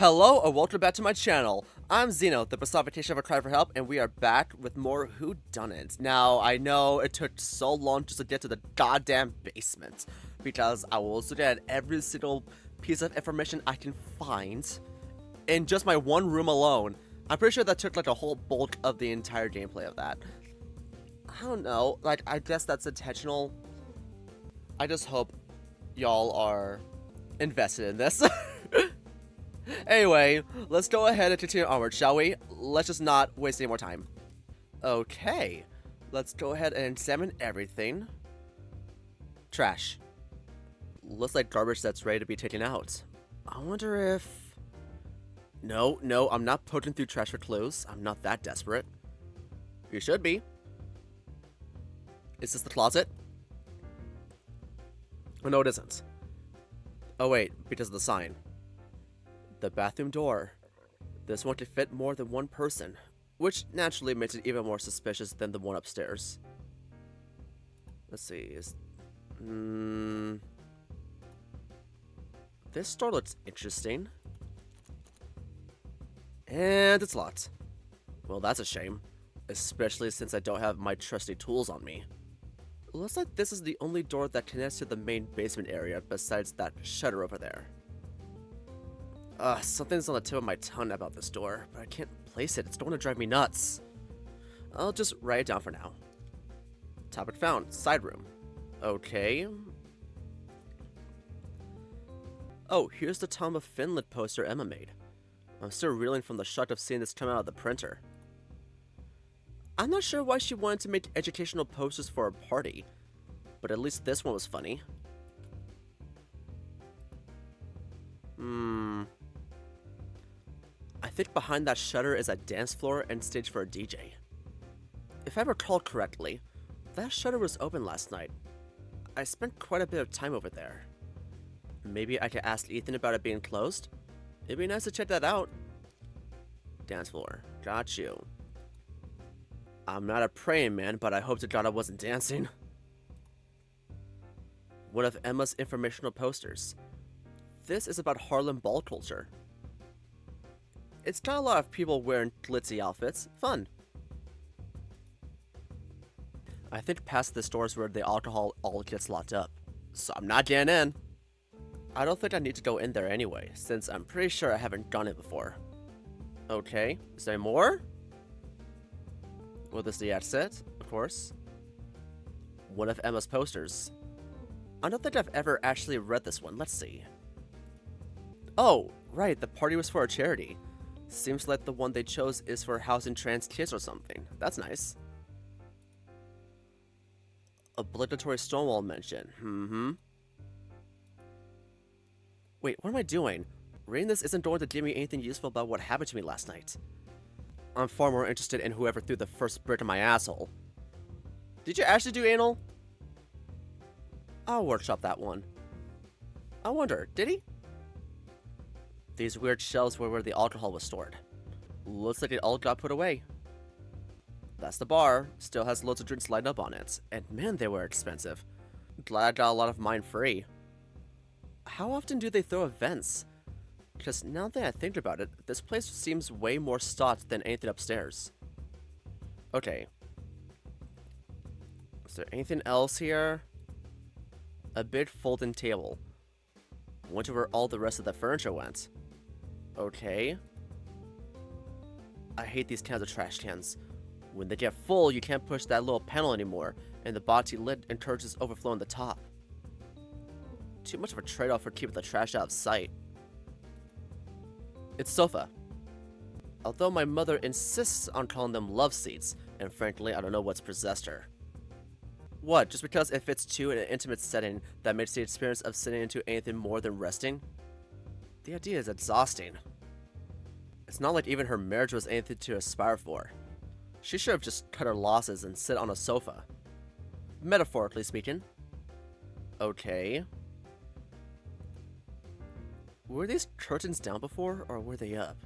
Hello and welcome back to my channel. I'm Xeno, the personification of a cry for help, and we are back with more WHODUNNIT. Now, I know it took so long just to get to the goddamn basement, because I was looking at every single piece of information I can find in just my one room alone. I'm pretty sure that took like a whole bulk of the entire gameplay of that. I don't know, like, I guess that's intentional. I just hope y'all are invested in this. Anyway, let's go ahead and continue onward, shall we? Let's just not waste any more time. Okay, let's go ahead and examine everything. Trash. Looks like garbage that's ready to be taken out. I wonder if... No, I'm not poking through trash for clues. I'm not that desperate. You should be. Is this the closet? Oh, no, it isn't. Oh, wait, because of the sign. The bathroom door. This one could fit more than one person, which naturally makes it even more suspicious than the one upstairs. Let's see, this door looks interesting. And it's locked. Well, that's a shame, especially since I don't have my trusty tools on me. Looks like this is the only door that connects to the main basement area besides that shutter over there. Something's on the tip of my tongue about this door, but I can't place it. It's going to drive me nuts. I'll just write it down for now. Topic found. Side room. Okay. Oh, here's the Tom of Finland poster Emma made. I'm still reeling from the shock of seeing this come out of the printer. I'm not sure why she wanted to make educational posters for a party, but at least this one was funny. I think behind that shutter is a dance floor and stage for a DJ. If I recall correctly, that shutter was open last night. I spent quite a bit of time over there. Maybe I could ask Ethan about it being closed? It'd be nice to check that out. Dance floor. Got you. I'm not a praying man, but I hope to God I wasn't dancing. One of Emma's informational posters. This is about Harlem ball culture. It's got a lot of people wearing glitzy outfits. Fun. I think past this door is where the alcohol all gets locked up, so I'm not getting in. I don't think I need to go in there anyway, since I'm pretty sure I haven't done it before. Okay, is there more? Well, this is the exit, of course. One of Emma's posters. I don't think I've ever actually read this one. Let's see. Oh, right, the party was for a charity. Seems like the one they chose is for housing trans kids or something. That's nice. Obligatory Stonewall mention. Wait, what am I doing? Reading this isn't going to give me anything useful about what happened to me last night. I'm far more interested in whoever threw the first brick in my asshole. Did you actually do anal? I'll workshop that one. I wonder, did he? These weird shelves were where the alcohol was stored. Looks like it all got put away. That's the bar. Still has loads of drinks lined up on it. And man, they were expensive. Glad I got a lot of mine free. How often do they throw events? Because now that I think about it, this place seems way more stocked than anything upstairs. Okay. Is there anything else here? A big folding table. Wonder where all the rest of the furniture went. Okay. I hate these kinds of trash cans. When they get full, you can't push that little panel anymore, and the boxy lid encourages overflow on the top. Too much of a trade-off for keeping the trash out of sight. It's sofa. Although my mother insists on calling them love seats, and frankly, I don't know what's possessed her. What, just because it fits two in an intimate setting that makes the experience of sitting into anything more than resting? The idea is exhausting. It's not like even her marriage was anything to aspire for. She should have just cut her losses and sit on a sofa. Metaphorically speaking. Okay. Were these curtains down before, or were they up?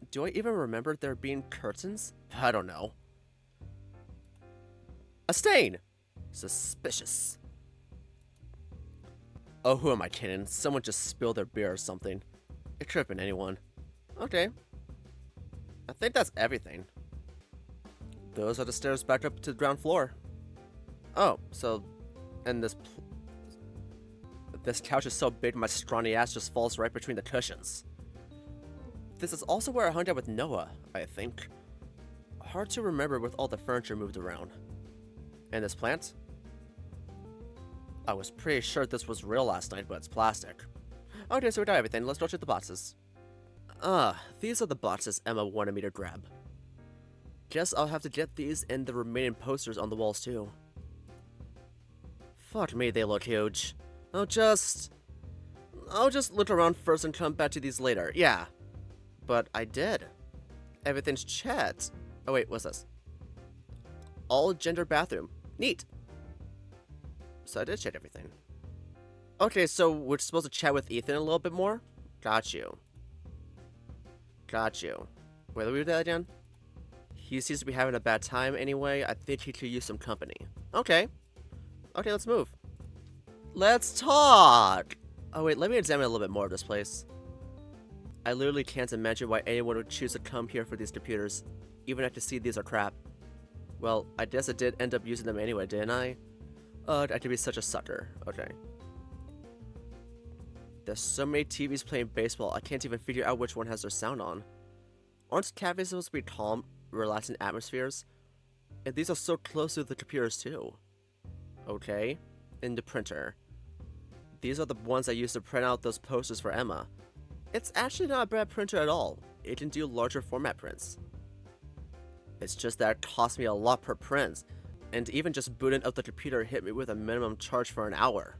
Do I even remember there being curtains? I don't know. A stain! Suspicious. Oh, who am I kidding? Someone just spilled their beer or something. It could have been anyone. Okay. I think that's everything. Those are the stairs back up to the ground floor. Oh, so... And this couch is so big my scrawny ass just falls right between the cushions. This is also where I hung out with Noah, I think. Hard to remember with all the furniture moved around. And this plant? I was pretty sure this was real last night, but it's plastic. Okay, so we got everything. Let's go check the boxes. These are the boxes Emma wanted me to grab. Guess I'll have to get these and the remaining posters on the walls too. Fuck me, they look huge. I'll just look around first and come back to these later. Yeah. But I did. Everything's checked. Oh wait, what's this? All gender bathroom. Neat. So I did check everything. Okay, so we're supposed to chat with Ethan a little bit more? Got you. Got you. Where do we do that again? He seems to be having a bad time anyway. I think he could use some company. Okay. Okay, let's move. Let's talk! Oh wait, let me examine a little bit more of this place. I literally can't imagine why anyone would choose to come here for these computers, even after see these are crap. Well, I guess I did end up using them anyway, didn't I? I could be such a sucker. Okay. There's so many TVs playing baseball, I can't even figure out which one has their sound on. Aren't cafes supposed to be calm, relaxing atmospheres? And these are so close to the computers too. Okay. In the printer. These are the ones I used to print out those posters for Emma. It's actually not a bad printer at all. It can do larger format prints. It's just that it cost me a lot per print, and even just booting up the computer hit me with a minimum charge for an hour.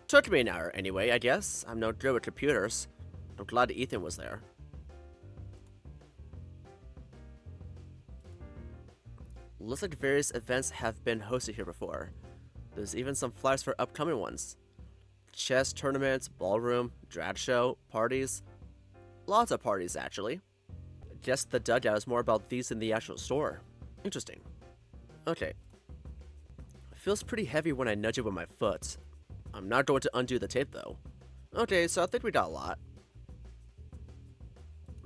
Took me an hour anyway, I guess. I'm no good with computers. I'm glad Ethan was there. Looks like various events have been hosted here before. There's even some flyers for upcoming ones. Chess tournaments, ballroom, drag show, parties. Lots of parties, actually. Guess the dugout is more about these than the actual store. Interesting. Okay. Feels pretty heavy when I nudge it with my foot. I'm not going to undo the tape, though. Okay, so I think we got a lot.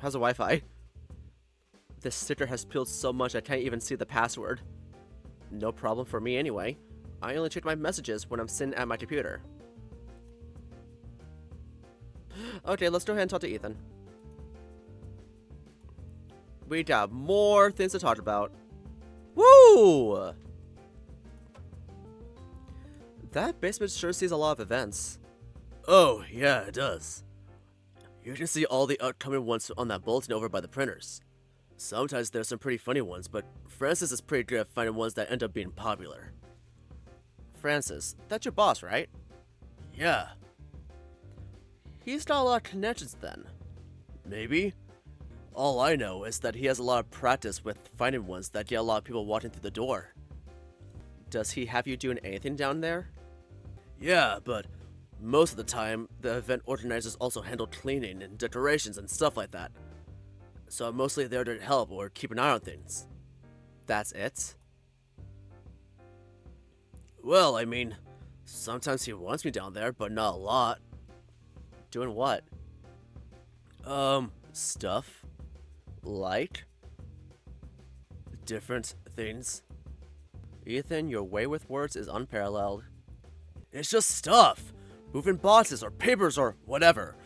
How's the Wi-Fi? This sticker has peeled so much I can't even see the password. No problem for me anyway. I only check my messages when I'm sitting at my computer. Okay, let's go ahead and talk to Ethan. We got more things to talk about. Woo! That basement sure sees a lot of events. Oh, yeah, it does. You can see all the upcoming ones on that bulletin over by the printers. Sometimes there's some pretty funny ones, but Francis is pretty good at finding ones that end up being popular. Francis, that's your boss, right? Yeah. He's got a lot of connections then. Maybe. All I know is that he has a lot of practice with finding ones that get a lot of people walking through the door. Does he have you doing anything down there? Yeah, but most of the time, the event organizers also handle cleaning and decorations and stuff like that. So I'm mostly there to help or keep an eye on things. That's it? Well, I mean, sometimes he wants me down there, but not a lot. Doing what? Stuff. Like? Different things. Ethan, your way with words is unparalleled. It's just stuff! Moving boxes or papers or whatever.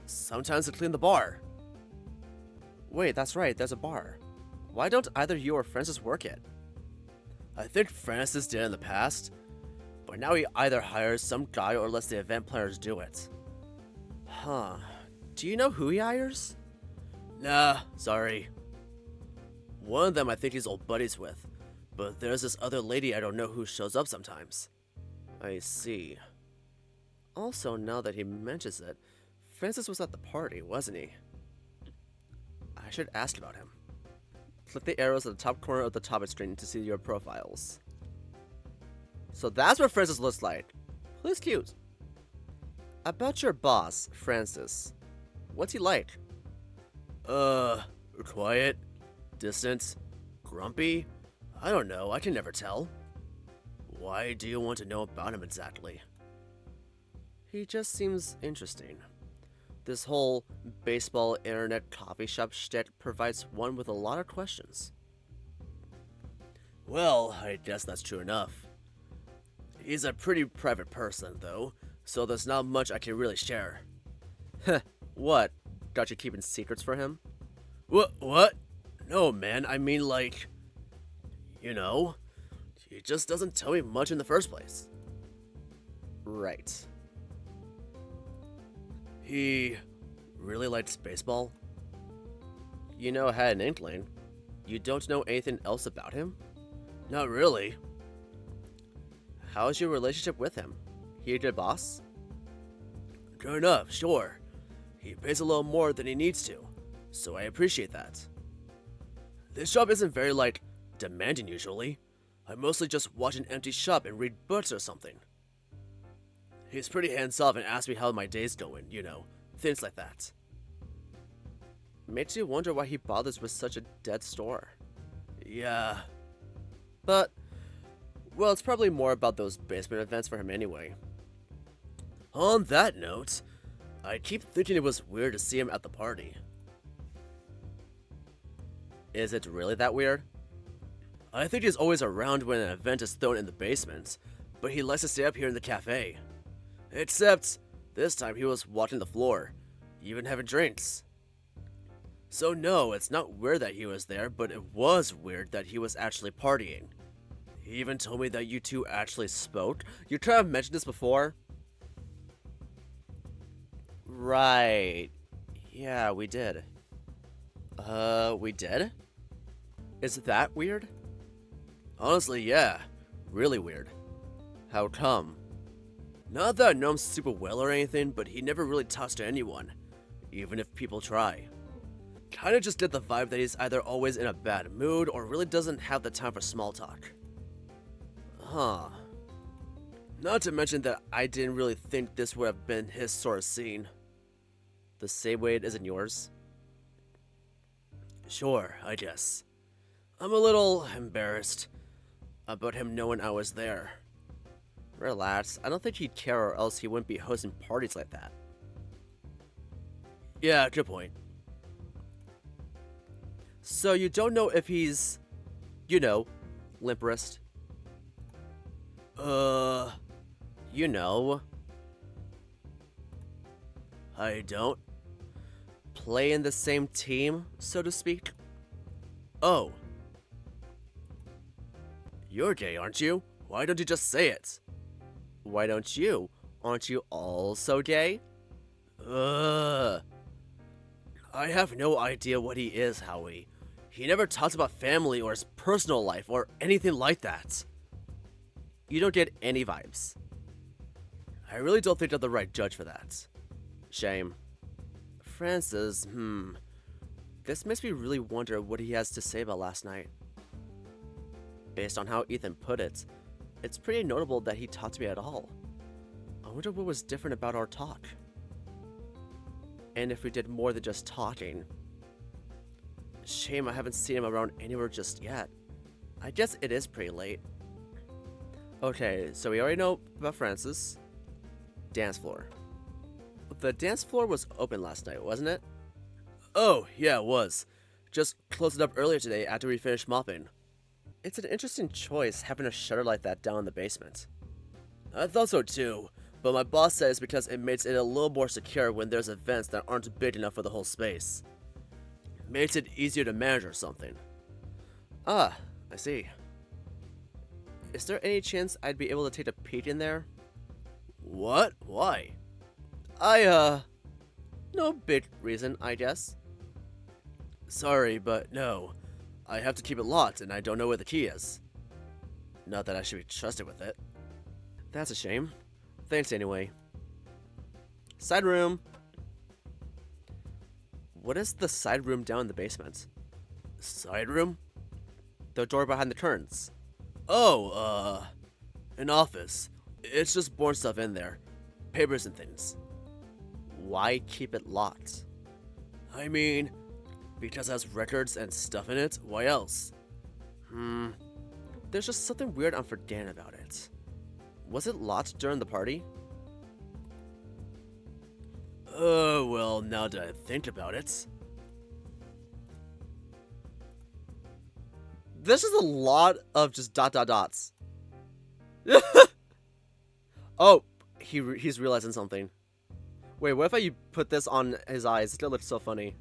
Sometimes to clean the bar. Wait, that's right, there's a bar. Why don't either you or Francis work it? I think Francis did in the past, but now he either hires some guy or lets the event planners do it. Huh. Do you know who he hires? Nah, sorry. One of them I think he's old buddies with, but there's this other lady I don't know who shows up sometimes. I see. Also, now that he mentions it, Francis was at the party, wasn't he? I should ask about him. Click the arrows at the top corner of the topic screen to see your profiles. So that's what Francis looks like. Who's cute? About your boss, Francis. What's he like? Quiet, distant, grumpy? I don't know, I can never tell. Why do you want to know about him exactly? He just seems interesting. This whole baseball internet coffee shop shtick provides one with a lot of questions. Well, I guess that's true enough. He's a pretty private person, though, so there's not much I can really share. Heh, what? Got you keeping secrets for him? What? No, man, I mean, like, you know, he just doesn't tell me much in the first place. Right. He really likes baseball? You know, I had an inkling. You don't know anything else about him? Not really. How's your relationship with him? He a good boss? Good enough, sure. He pays a little more than he needs to, so I appreciate that. This job isn't very, like, demanding usually. I mostly just watch an empty shop and read books or something. He's pretty hands-off and asks me how my day's going, you know, things like that. Makes you wonder why he bothers with such a dead store. Yeah. But, well, it's probably more about those basement events for him anyway. On that note, I keep thinking it was weird to see him at the party. Is it really that weird? I think he's always around when an event is thrown in the basement, but he likes to stay up here in the cafe. Except, this time he was walking the floor, even having drinks. So no, it's not weird that he was there, but it was weird that he was actually partying. He even told me that you two actually spoke. You kind of mentioned this before. Right. Yeah, we did. We did? Is that weird? Honestly, yeah. Really weird. How come? Not that I know him super well or anything, but he never really talks to anyone, even if people try. Kinda just get the vibe that he's either always in a bad mood or really doesn't have the time for small talk. Huh. Not to mention that I didn't really think this would have been his sort of scene. The same way it isn't yours? Sure, I guess. I'm a little embarrassed about him knowing I was there. Relax, I don't think he'd care or else he wouldn't be hosting parties like that. Yeah, good point. So you don't know if he's, you know, limp wrist? You know. I don't. Play in the same team, so to speak? Oh. You're gay, aren't you? Why don't you just say it? Why don't you? Aren't you also gay? I have no idea what he is, Howie. He never talks about family or his personal life or anything like that. You don't get any vibes. I really don't think I'm the right judge for that. Shame. Francis, This makes me really wonder what he has to say about last night. Based on how Ethan put it, it's pretty notable that he talked to me at all. I wonder what was different about our talk. And if we did more than just talking. Shame I haven't seen him around anywhere just yet. I guess it is pretty late. Okay, so we already know about Francis. Dance floor. The dance floor was open last night, wasn't it? Oh, yeah, it was. Just closed it up earlier today after we finished mopping. It's an interesting choice having a shutter like that down in the basement. I thought so too, but my boss says it's because it makes it a little more secure when there's events that aren't big enough for the whole space. Makes it easier to manage or something. Ah, I see. Is there any chance I'd be able to take a peek in there? What? Why? No big reason, I guess. Sorry, but no. I have to keep it locked and I don't know where the key is. Not that I should be trusted with it. That's a shame. Thanks anyway. Side room. What is the side room down in the basement? Side room? The door behind the curtains. Oh, an office. It's just boring stuff in there. Papers and things. Why keep it locked? I mean, because it has records and stuff in it, why else? There's just something weird I'm forgetting about it. Was it locked during the party? Well, now that I think about it. This is a lot of just dots. Oh, he's realizing something. Wait, what if I put this on his eyes? It's gonna look so funny.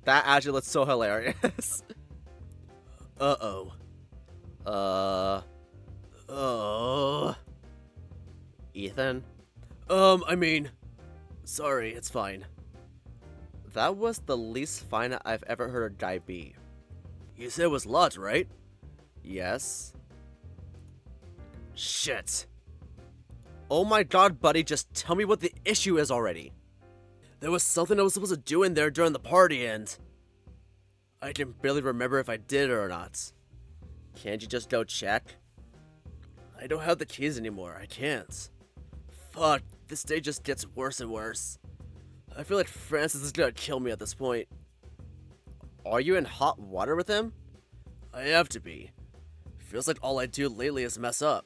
That actually looks so hilarious. Uh-oh. Ethan? I mean... Sorry, it's fine. That was the least fine I've ever heard a guy be. You said it was lots, right? Yes. Shit. Oh my god, buddy, just tell me what the issue is already. There was something I was supposed to do in there during the party and... I can barely remember if I did or not. Can't you just go check? I don't have the keys anymore, I can't. Fuck, this day just gets worse and worse. I feel like Francis is gonna kill me at this point. Are you in hot water with him? I have to be. Feels like all I do lately is mess up.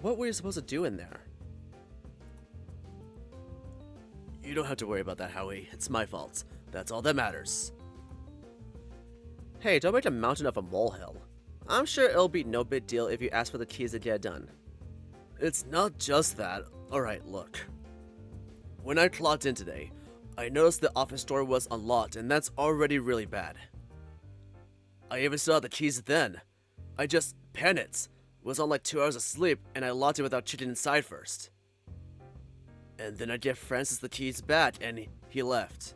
What were you supposed to do in there? You don't have to worry about that, Howie. It's my fault. That's all that matters. Hey, don't make a mountain of a molehill. I'm sure it'll be no big deal if you ask for the keys to get it done. It's not just that. Alright, look. When I clocked in today, I noticed the office door was unlocked, and that's already really bad. I even still had the keys then. I just panicked. Was on like 2 hours of sleep, and I locked it without checking inside first. And then I gave Francis the keys back, and he left.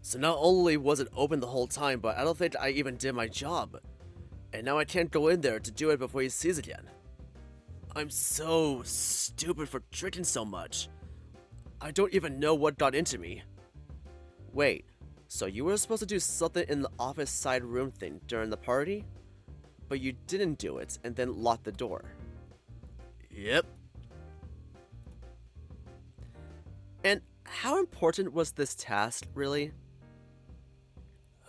So not only was it open the whole time, but I don't think I even did my job. And now I can't go in there to do it before he sees it again. I'm so stupid for drinking so much. I don't even know what got into me. Wait, so you were supposed to do something in the office side room thing during the party? But you didn't do it and then locked the door. Yep. And how important was this task, really?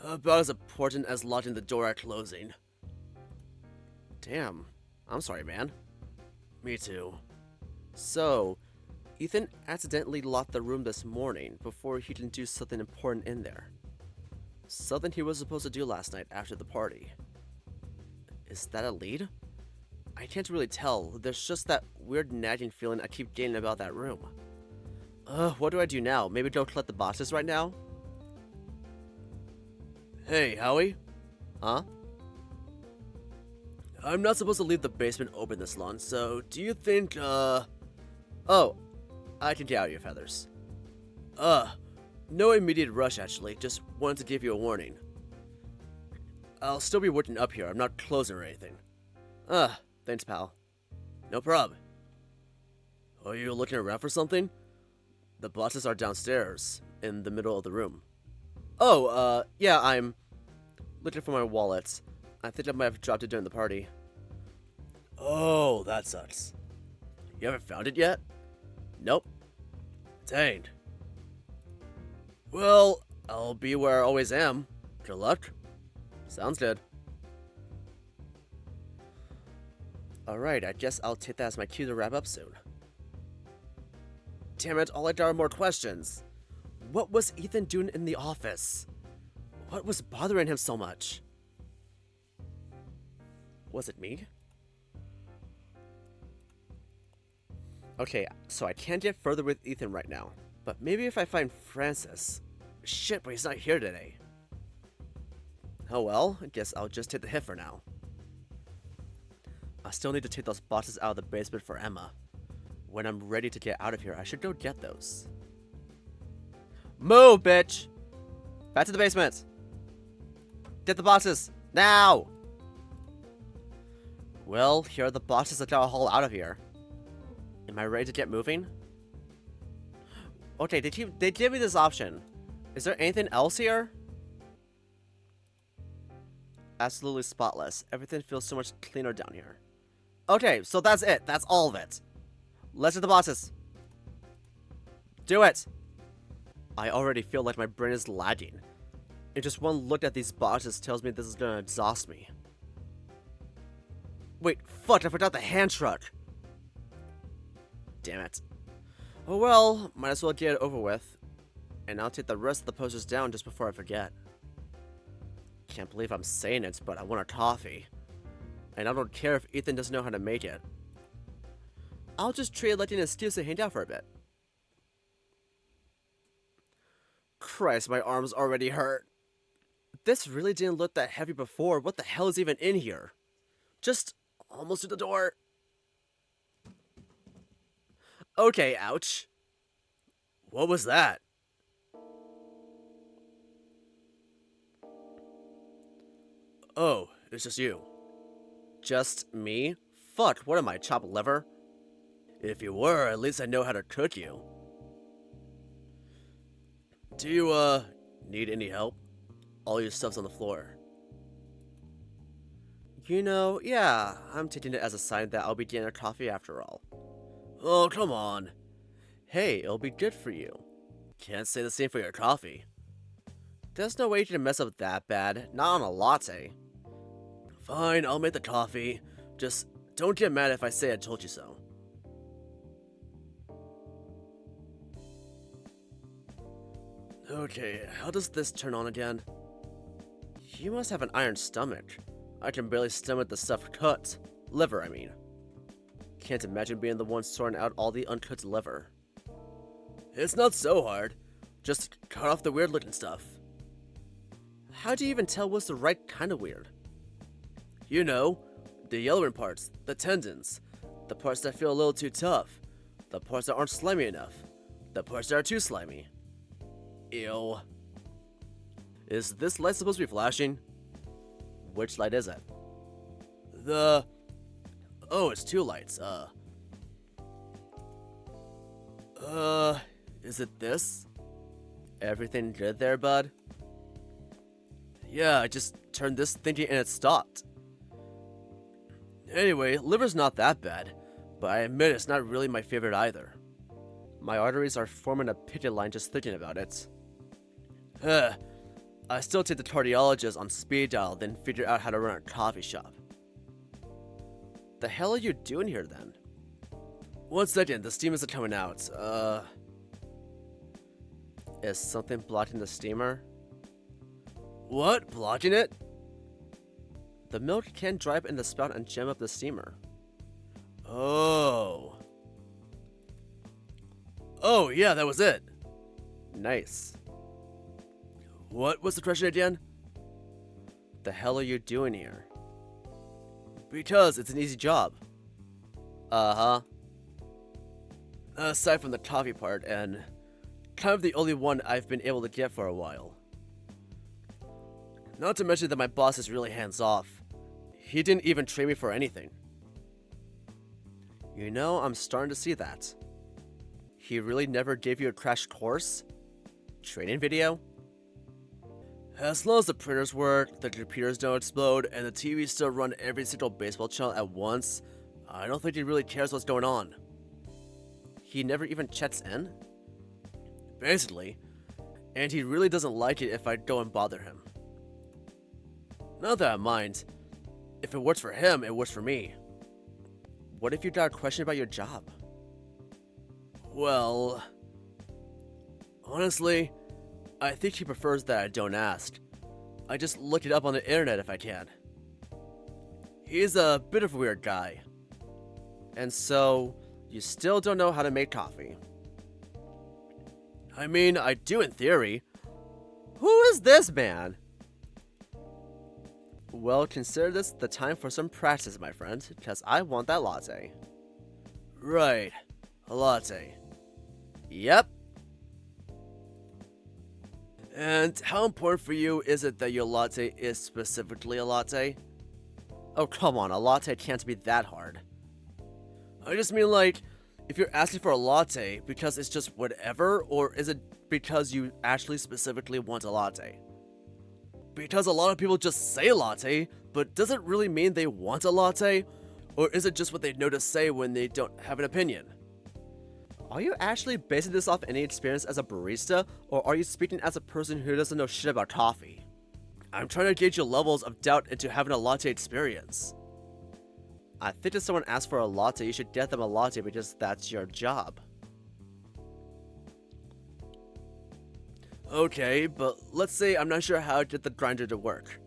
About as important as locking the door at closing. Damn, I'm sorry, man. Me too. So, Ethan accidentally locked the room this morning before he can do something important in there. Something he was supposed to do last night after the party. Is that a lead? I can't really tell. There's just that weird nagging feeling I keep getting about that room. What do I do now? Maybe go collect the boxes right now? Hey, Howie? Huh? I'm not supposed to leave the basement open this long, so do you think, Oh, I can get out of your feathers. No immediate rush, actually. Just wanted to give you a warning. I'll still be working up here. I'm not closing or anything. Thanks, pal. No prob. Are you looking around for something? The boxes are downstairs, in the middle of the room. Oh, yeah, I'm looking for my wallet. I think I might have dropped it during the party. Oh, that sucks. You haven't found it yet? Nope. Dang. Well, I'll be where I always am. Good luck. Sounds good. Alright, I guess I'll take that as my cue to wrap up soon. Damn it, all I got are more questions. What was Ethan doing in the office? What was bothering him so much? Was it me? Okay, so I can't get further with Ethan right now. But maybe if I find Francis... Shit, but he's not here today. Oh well, I guess I'll just take the hit for now. I still need to take those boxes out of the basement for Emma. When I'm ready to get out of here, I should go get those. Move, bitch! Back to the basement! Get the boxes! Now! Well, here are the boxes that gotta haul out of here. Am I ready to get moving? Okay, they give me this option. Is there anything else here? Absolutely spotless. Everything feels so much cleaner down here. Okay, so that's it. That's all of it. Let's do the boxes. Do it! I already feel like my brain is lagging. And just one look at these boxes tells me this is gonna exhaust me. Wait, fuck, I forgot the hand truck. Damn it. Oh well, might as well get it over with. And I'll take the rest of the posters down just before I forget. Can't believe I'm saying it, but I want a coffee. And I don't care if Ethan doesn't know how to make it. I'll just treat it like an excuse to hang out for a bit. Christ, my arms already hurt. This really didn't look that heavy before. What the hell is even in here? Just almost to the door. Okay, ouch. What was that? Oh, it's just you. Just me? Fuck, what am I, chopped liver? If you were, at least I know how to cook you. Do you, need any help? All your stuff's on the floor. You know, yeah, I'm taking it as a sign that I'll be getting a coffee after all. Oh, come on. Hey, it'll be good for you. Can't say the same for your coffee. There's no way you can mess up that bad, not on a latte. Fine, I'll make the coffee. Just don't get mad if I say I told you so. Okay, how does this turn on again? You must have an iron stomach. I can barely stomach the stuffed cut. Liver, I mean. Can't imagine being the one sorting out all the uncooked liver. It's not so hard. Just cut off the weird looking stuff. How do you even tell what's the right kind of weird? You know, the yellowing parts, the tendons, the parts that feel a little too tough, the parts that aren't slimy enough, the parts that are too slimy. Ew. Is this light supposed to be flashing? Which light is it? Oh, it's two lights, is it this? Everything good there, bud? Yeah, I just turned this thinking and it stopped. Anyway, liver's not that bad, but I admit it's not really my favorite either. My arteries are forming a picket line just thinking about it. I still take the cardiologist on speed dial, then figure out how to run a coffee shop. The hell are you doing here then? 1 second, the steam isn't coming out. Is something blocking the steamer? What? Blocking it? The milk can dry up in the spout and jam up the steamer. Oh. Oh, yeah, that was it. Nice. What was the question again? The hell are you doing here? Because it's an easy job. Uh-huh. Aside from the coffee part, and kind of the only one I've been able to get for a while. Not to mention that my boss is really hands-off. He didn't even train me for anything. You know, I'm starting to see that. He really never gave you a crash course? Training video? As long as the printers work, the computers don't explode, and the TVs still run every single baseball channel at once, I don't think he really cares what's going on. He never even checks in? Basically. And he really doesn't like it if I go and bother him. Not that I mind. If it works for him, it works for me. What if you got a question about your job? Well, honestly, I think he prefers that I don't ask. I just look it up on the internet if I can. He's a bit of a weird guy. And so, you still don't know how to make coffee. I mean, I do in theory. Who is this man? Well, consider this the time for some practice, my friend, because I want that latte. Right, a latte. Yep. And how important for you is it that your latte is specifically a latte? Oh, come on, a latte can't be that hard. I just mean, like, if you're asking for a latte because it's just whatever, or is it because you actually specifically want a latte? Because a lot of people just say latte, but does it really mean they want a latte? Or is it just what they know to say when they don't have an opinion? Are you actually basing this off any experience as a barista, or are you speaking as a person who doesn't know shit about coffee? I'm trying to gauge your levels of doubt into having a latte experience. I think if someone asks for a latte, you should get them a latte because that's your job. Okay, but let's say I'm not sure how to get the grinder to work.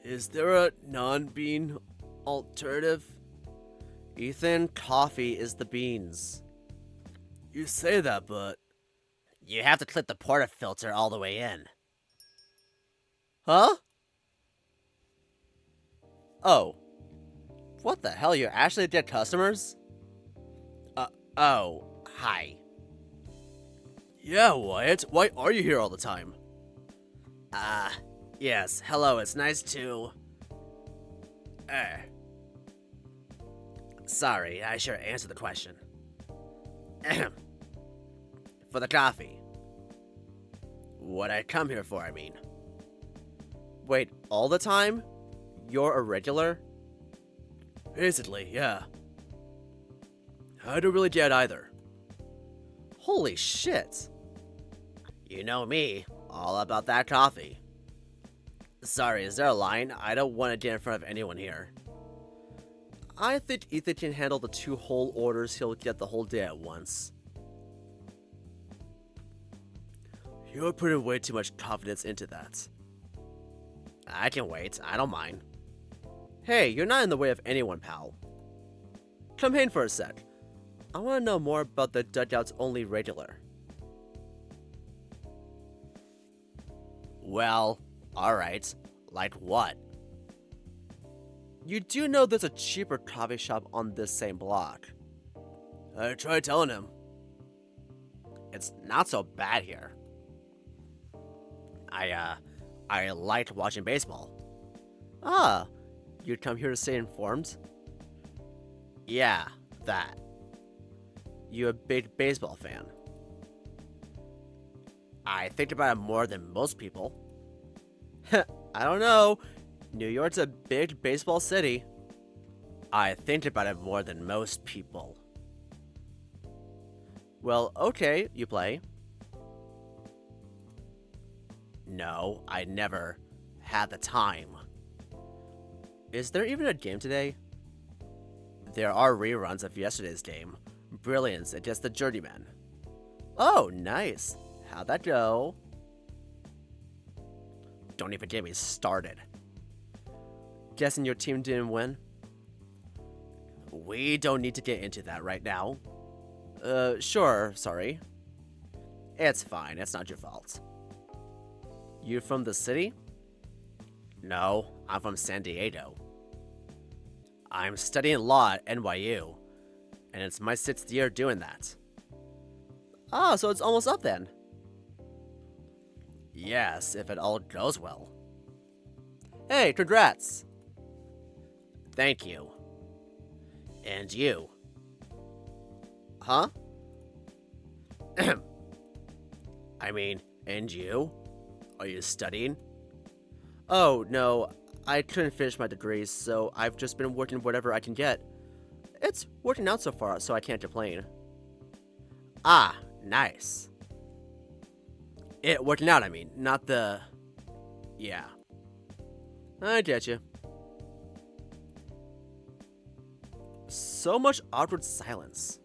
Is there a non-bean alternative? Ethan, coffee is the beans. You say that, but... You have to clip the portafilter all the way in. Huh? Oh. What the hell, you're actually dead customers? Oh, hi. Yeah, Wyatt, why are you here all the time? Yes, hello, it's nice to... Sorry, I should answer the question. For the coffee. What I come here for, I mean. Wait, all the time? You're a regular? Basically, yeah. I don't really get either. Holy shit. You know me, all about that coffee. Sorry, is there a line? I don't want to get in front of anyone here. I think Ethan can handle the 2 whole orders he'll get the whole day at once. You're putting way too much confidence into that. I can wait, I don't mind. Hey, you're not in the way of anyone, pal. Come in for a sec. I want to know more about the Dugout's only regular. Well, alright. Like what? You do know there's a cheaper coffee shop on this same block. I tried telling him. It's not so bad here. I liked watching baseball. Ah, you'd come here to stay informed? Yeah, that. You a big baseball fan? I think about it more than most people. I don't know. New York's a big baseball city. I think about it more than most people. Well, okay, you play. No, I never had the time. Is there even a game today? There are reruns of yesterday's game. Brilliance against the Journeyman. Oh, nice. How'd that go? Don't even get me started. Guessing your team didn't win? We don't need to get into that right now. Sure, sorry. It's fine, it's not your fault. You from the city? No, I'm from San Diego. I'm studying law at NYU, and it's my 6th year doing that. Ah, so it's almost up then. Yes, if it all goes well. Hey, congrats! Thank you. And you. Huh? I mean, and you? Are you studying? Oh, no, I couldn't finish my degrees, so I've just been working whatever I can get. It's working out so far, so I can't complain. Ah, nice. It working out, I mean, not the... Yeah. I get you. So much awkward silence.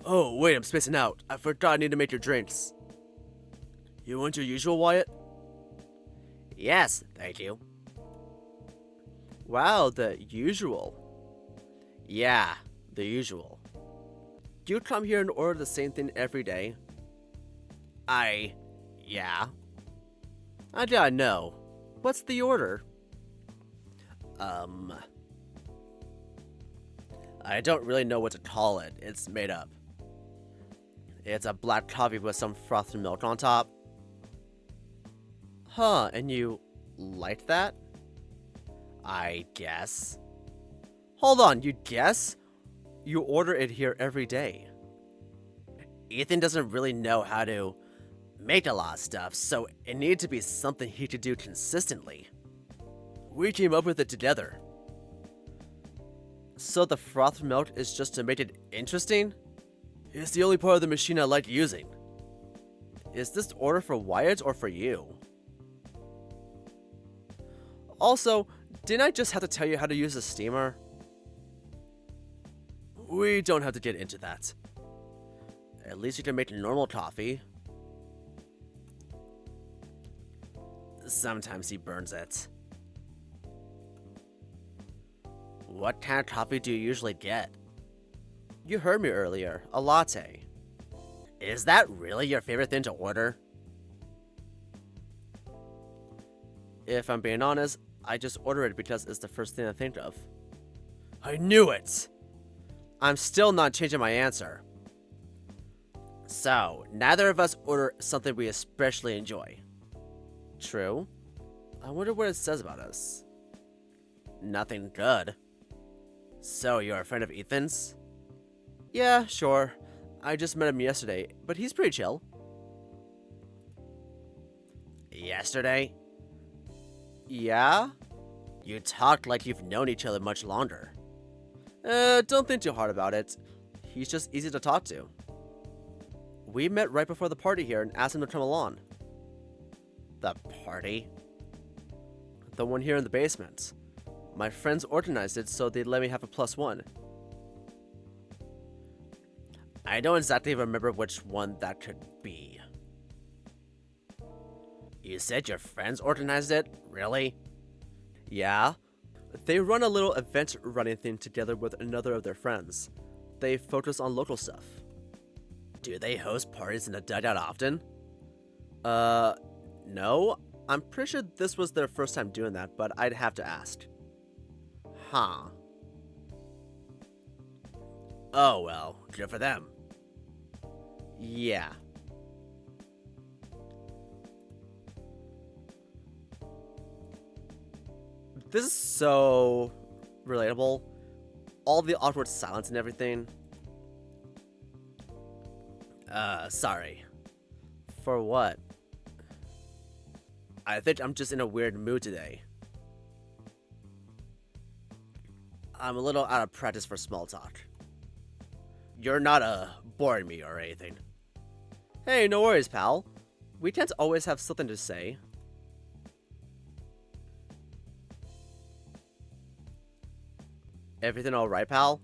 Oh, wait, I'm spacing out. I forgot I need to make your drinks. You want your usual, Wyatt? Yes, thank you. Wow, the usual. Yeah, the usual. Do you come here and order the same thing every day? Yeah. I gotta know. What's the order? I don't really know what to call it. It's made up. It's a black coffee with some frothed milk on top. Huh, and you like that? I guess. Hold on, you guess? You order it here every day. Ethan doesn't really know how to make a lot of stuff, so it needed to be something he could do consistently. We came up with it together. So the frothed milk is just to make it interesting? It's the only part of the machine I like using. Is this order for Wyatt or for you? Also, didn't I just have to tell you how to use a steamer? We don't have to get into that. At least you can make normal coffee. Sometimes he burns it. What kind of coffee do you usually get? You heard me earlier, a latte. Is that really your favorite thing to order? If I'm being honest, I just order it because it's the first thing I think of. I knew it! I'm still not changing my answer. So, neither of us order something we especially enjoy. True. I wonder what it says about us. Nothing good. So, you're a friend of Ethan's? Yeah, sure. I just met him yesterday, but he's pretty chill. Yesterday? Yeah? You talk like you've known each other much longer. Don't think too hard about it. He's just easy to talk to. We met right before the party here and asked him to come along. The party? The one here in the basement. My friends organized it so they'd let me have a +1. I don't exactly remember which one that could be. You said your friends organized it? Really? Yeah. They run a little event running thing together with another of their friends. They focus on local stuff. Do they host parties in the dugout often? No. I'm pretty sure this was their first time doing that, but I'd have to ask. Huh. Oh well, good for them. Yeah. This is so relatable. All the awkward silence and everything. Sorry. For what? I think I'm just in a weird mood today. I'm a little out of practice for small talk. You're not, boring me or anything. Hey, no worries, pal. We tend to always have something to say. Everything alright, pal?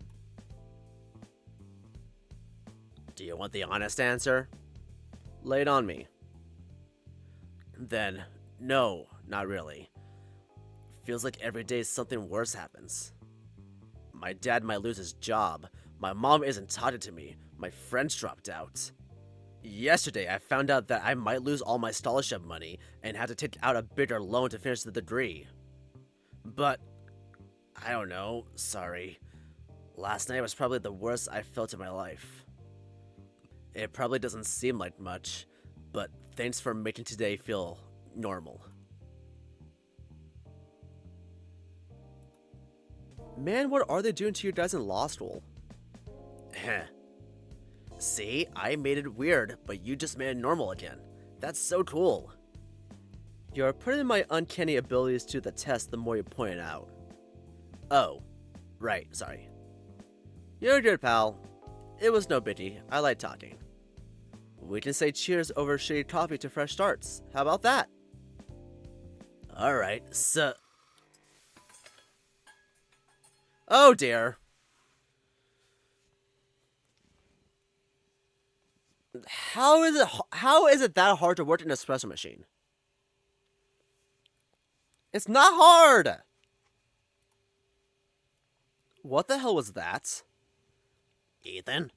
Do you want the honest answer? Lay it on me. Then, no, not really. Feels like every day something worse happens. My dad might lose his job. My mom isn't talking to me. My friends dropped out. Yesterday, I found out that I might lose all my scholarship money and have to take out a bigger loan to finish the degree. But, I don't know, sorry. Last night was probably the worst I felt in my life. It probably doesn't seem like much, but thanks for making today feel normal. Man, what are they doing to you guys in law school? Heh. See, I made it weird, but you just made it normal again. That's so cool. You're putting my uncanny abilities to the test the more you point it out. Oh, right, sorry. You're good, pal. It was no biggie, I like talking. We can say cheers over shitty coffee to fresh starts. How about that? Alright, so... Oh dear. How is it that hard to work an espresso machine? It's not hard! What the hell was that? Ethan?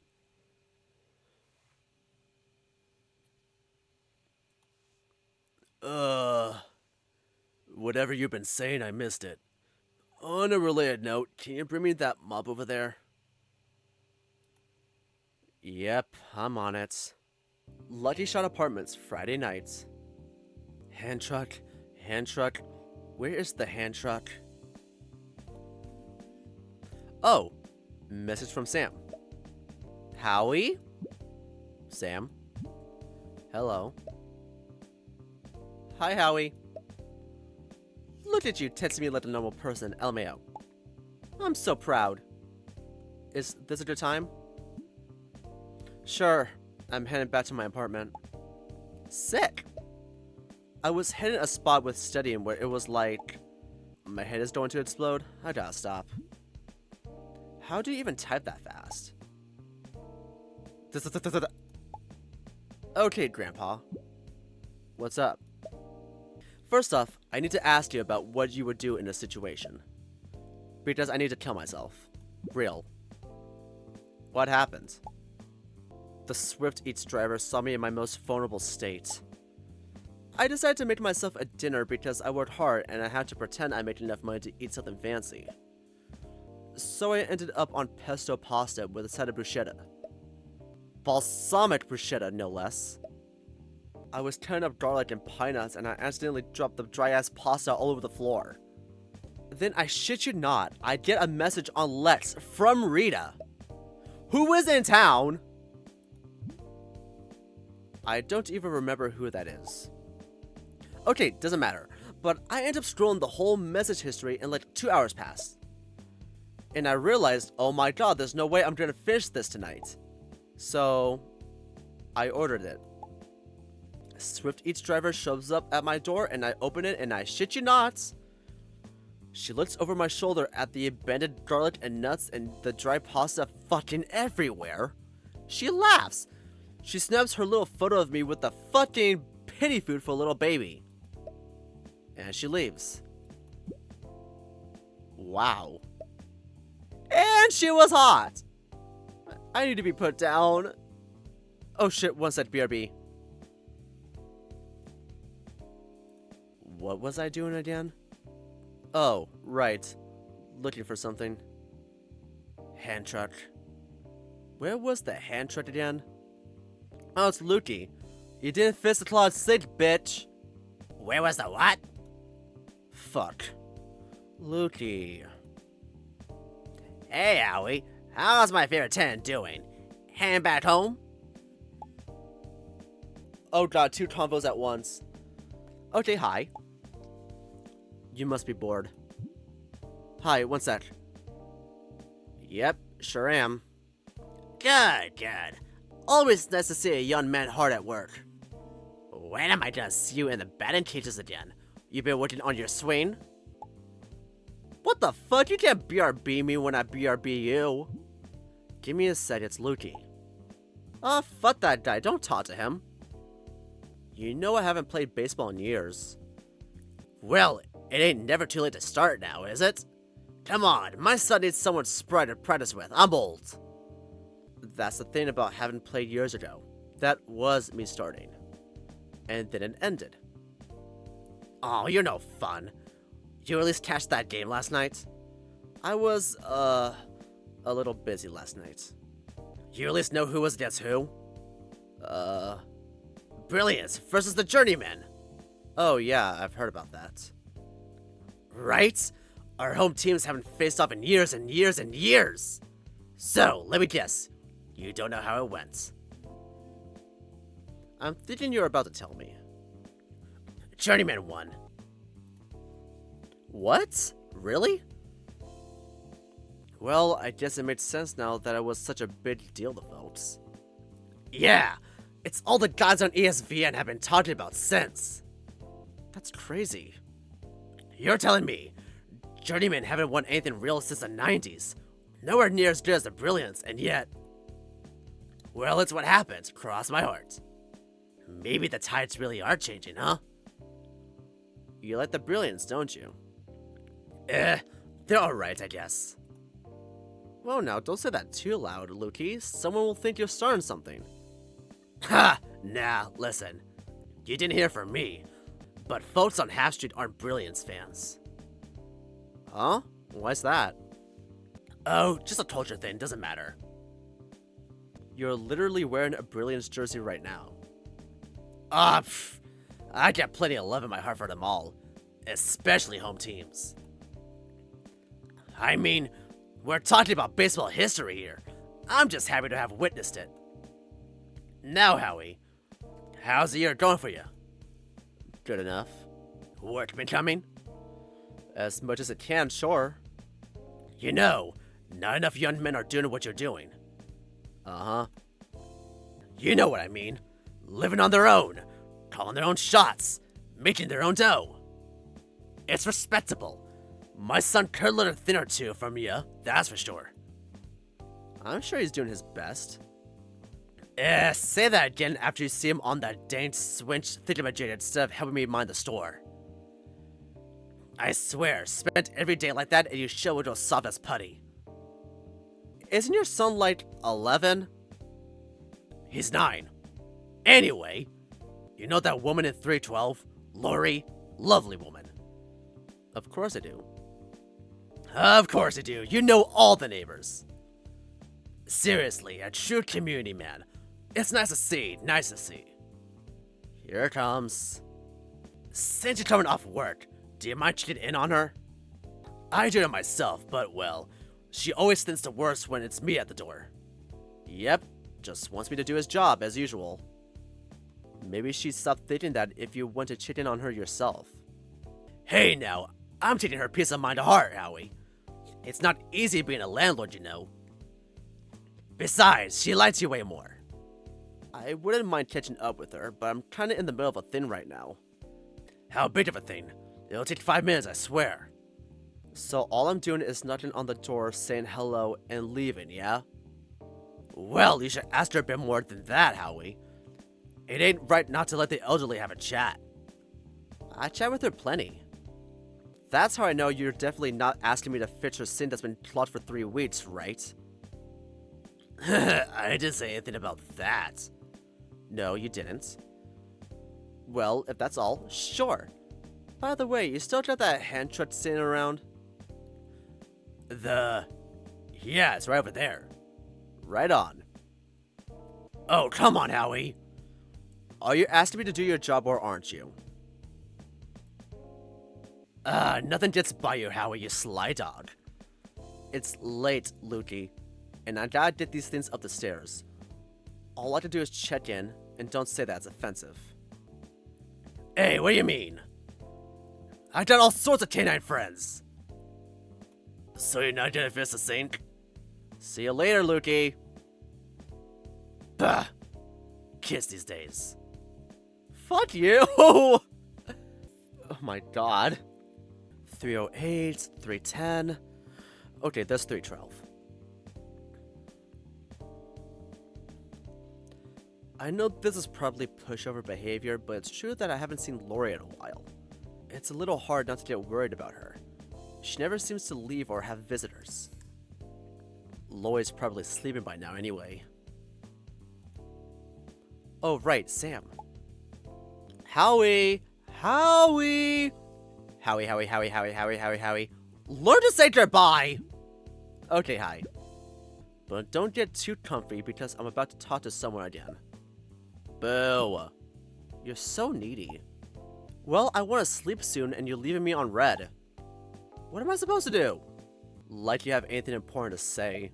Whatever you've been saying, I missed it. On a related note, can you bring me that mop over there? Yep, I'm on it. Lucky Shot Apartments, Friday nights. Hand truck. Where is the hand truck? Oh, message from Sam. Howie? Sam? Hello. Hi, Howie. Look at you texting me like a normal person, LMAO. I'm so proud. Is this a good time? Sure, I'm heading back to my apartment. Sick! I was hitting a spot with studying where it was like... My head is going to explode, I gotta stop. How do you even type that fast? Okay, Grandpa. What's up? First off, I need to ask you about what you would do in this situation. Because I need to kill myself. Real. What happened? The Swift Eats driver saw me in my most vulnerable state. I decided to make myself a dinner because I worked hard and I had to pretend I made enough money to eat something fancy. So I ended up on pesto pasta with a side of bruschetta. Balsamic bruschetta, no less. I was tearing up garlic and pine nuts and I accidentally dropped the dry-ass pasta all over the floor. Then, I shit you not, I get a message on Lex from Rita, who is in town. I don't even remember who that is. Okay, doesn't matter, but I end up scrolling the whole message history and like 2 hours pass. And I realized, oh my god, there's no way I'm gonna finish this tonight. So, I ordered it. Swift Eats driver shows up at my door and I open it and I shit you not. She looks over my shoulder at the abandoned garlic and nuts and the dry pasta fucking everywhere. She laughs. She snaps her little photo of me with the fucking pity food for a little baby. And she leaves. Wow. And she was hot. I need to be put down. Oh shit, one sec, BRB. What was I doing again? Oh, right. Looking for something. Hand truck. Where was the hand truck again? Oh, it's Lukey. You didn't fist the clawed sink, bitch. Where was the what? Fuck. Lukey. Hey, Howie. How's my favorite tenant doing? Hand back home? Oh god, 2 combos at once. Okay, hi. You must be bored. Hi, one sec. Yep, sure am. Good, good. Always nice to see a young man hard at work. When am I gonna see you in the batting cages again? You been working on your swing? What the fuck? You can't BRB me when I BRB you. Give me a sec, it's Lukey. Oh, fuck that guy, don't talk to him. You know I haven't played baseball in years. Well, it ain't never too late to start now, is it? Come on, my son needs someone spry to practice with. I'm old. That's the thing about having played years ago. That was me starting. And then it ended. Oh, you're no fun. You at least catch that game last night? I was, a little busy last night. You at least know who was against who? Brilliance versus the Journeyman. Oh yeah, I've heard about that. Right? Our home teams haven't faced off in years and years and years. So, let me guess. You don't know how it went. I'm thinking you're about to tell me. Journeyman won. What? Really? Well, I guess it makes sense now that it was such a big deal to folks. Yeah, it's all the guys on ESVN have been talking about since. That's crazy. You're telling me Journeyman haven't won anything real since the 90s. Nowhere near as good as the Brilliance, and yet... Well, it's what happened. Cross my heart. Maybe the tides really are changing, huh? You like the Brilliance, don't you? They're alright, I guess. Well, now, don't say that too loud, Lukey. Someone will think you're starting something. Ha! Nah, listen. You didn't hear from me, but folks on Half Street aren't Brilliance fans. Huh? Why's that? Oh, just a culture thing, doesn't matter. You're literally wearing a Brilliance jersey right now. I got plenty of love in my heart for them all, especially home teams. I mean, we're talking about baseball history here. I'm just happy to have witnessed it. Now, Howie, how's the year going for you? Good enough. Work been coming? As much as it can, sure. You know, not enough young men are doing what you're doing. Uh-huh. You know what I mean. Living on their own, calling their own shots, making their own dough. It's respectable. My son could learn a thing or two from you, that's for sure. I'm sure he's doing his best. Say that again after you see him on that dang swinch thingamajig instead of helping me mind the store. I swear, spent every day like that and you show it as soft as putty. Isn't your son like 11? He's 9. Anyway, you know that woman in 312? Lori? Lovely woman. Of course I do. Of course I do. You know all the neighbors. Seriously, a true community man. It's nice to see, nice to see. Here it comes. Since you're coming off work, do you mind checking in on her? I do it myself, but well, she always thinks the worst when it's me at the door. Yep, just wants me to do his job as usual. Maybe she'd stop thinking that if you went to check in on her yourself. Hey now, I'm taking her peace of mind to heart, Howie. It's not easy being a landlord, you know. Besides, she likes you way more. I wouldn't mind catching up with her, but I'm kinda in the middle of a thing right now. How big of a thing? It'll take 5 minutes, I swear. So all I'm doing is knocking on the door, saying hello, and leaving, yeah? Well, you should ask her a bit more than that, Howie. It ain't right not to let the elderly have a chat. I chat with her plenty. That's how I know you're definitely not asking me to fix her sin that's been clogged for 3 weeks, right? I didn't say anything about that. No, you didn't. Well, if that's all, sure. By the way, you still got that hand truck sitting around? Yeah, it's right over there. Right on. Oh, come on, Howie. Are you asking me to do your job or aren't you? Nothing gets by you, Howie, you sly dog. It's late, Lukey, and I gotta get these things up the stairs. All I can do is check in, and don't say that's offensive. Hey, what do you mean? I've got all sorts of canine friends. So you're not gonna fix the sink? See you later, Lukey. Bah! Kids these days. Fuck you! Oh my god. 308, 310. Okay, that's 312. I know this is probably pushover behavior, but it's true that I haven't seen Lori in a while. It's a little hard not to get worried about her. She never seems to leave or have visitors. Lori's probably sleeping by now anyway. Oh right, Sam. Howie! Howie! Howie. Learn to say goodbye! Okay, hi. But don't get too comfy because I'm about to talk to someone again. Boo. You're so needy. Well, I want to sleep soon and you're leaving me on red. What am I supposed to do? Like you have anything important to say.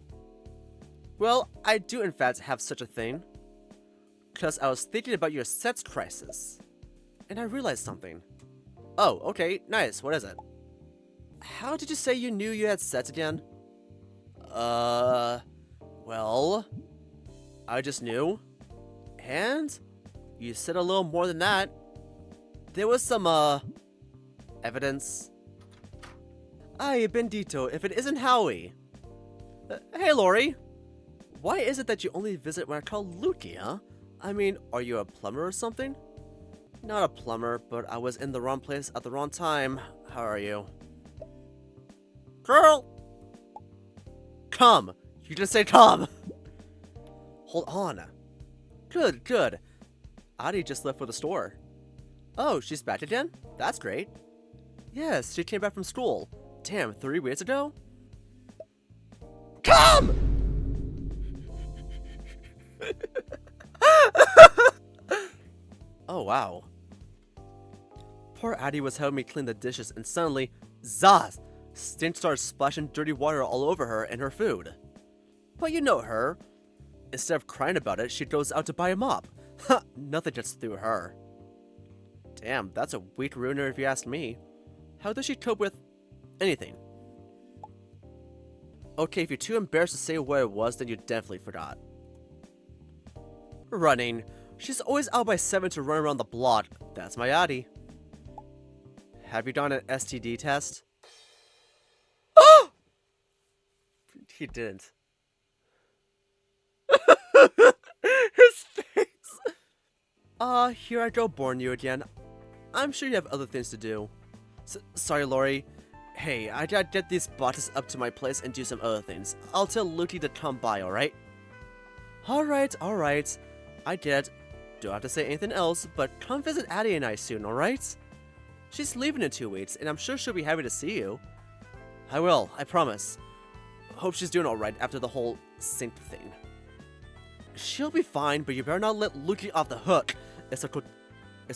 Well, I do in fact have such a thing. Because I was thinking about your sex crisis. And I realized something. Oh, okay, nice. What is it? How did you say you knew you had sex again? Well, I just knew. And you said a little more than that. There was some, evidence. Ay, bendito, if it isn't Howie. Hey, Lori. Why is it that you only visit when I call Lukey, huh? I mean, are you a plumber or something? Not a plumber, but I was in the wrong place at the wrong time. How are you? Girl! Come! You just say come! Hold on. Good. Adi just left for the store. Oh, she's back again? That's great. Yes, she came back from school. Damn, 3 weeks ago? Come! Oh, wow. Poor Addie was helping me clean the dishes and suddenly, zaz! Stink started splashing dirty water all over her and her food. But you know her. Instead of crying about it, she goes out to buy a mop. Ha! Nothing gets through her. Damn, that's a weak ruiner if you ask me. How does she cope with anything? Okay, if you're too embarrassed to say what it was, then you definitely forgot. Running. She's always out by 7 to run around the block. That's my Addie. Have you done an STD test? Oh! He didn't. His Here I go boring you again. I'm sure you have other things to do. Sorry, Lori. Hey, I gotta get these boxes up to my place and do some other things. I'll tell Luki to come by, alright? Alright. I get it. Don't have to say anything else, but come visit Addie and I soon, alright? She's leaving in 2 weeks, and I'm sure she'll be happy to see you. I will, I promise. Hope she's doing alright after the whole sync thing. She'll be fine, but you better not let Luki off the hook. It's a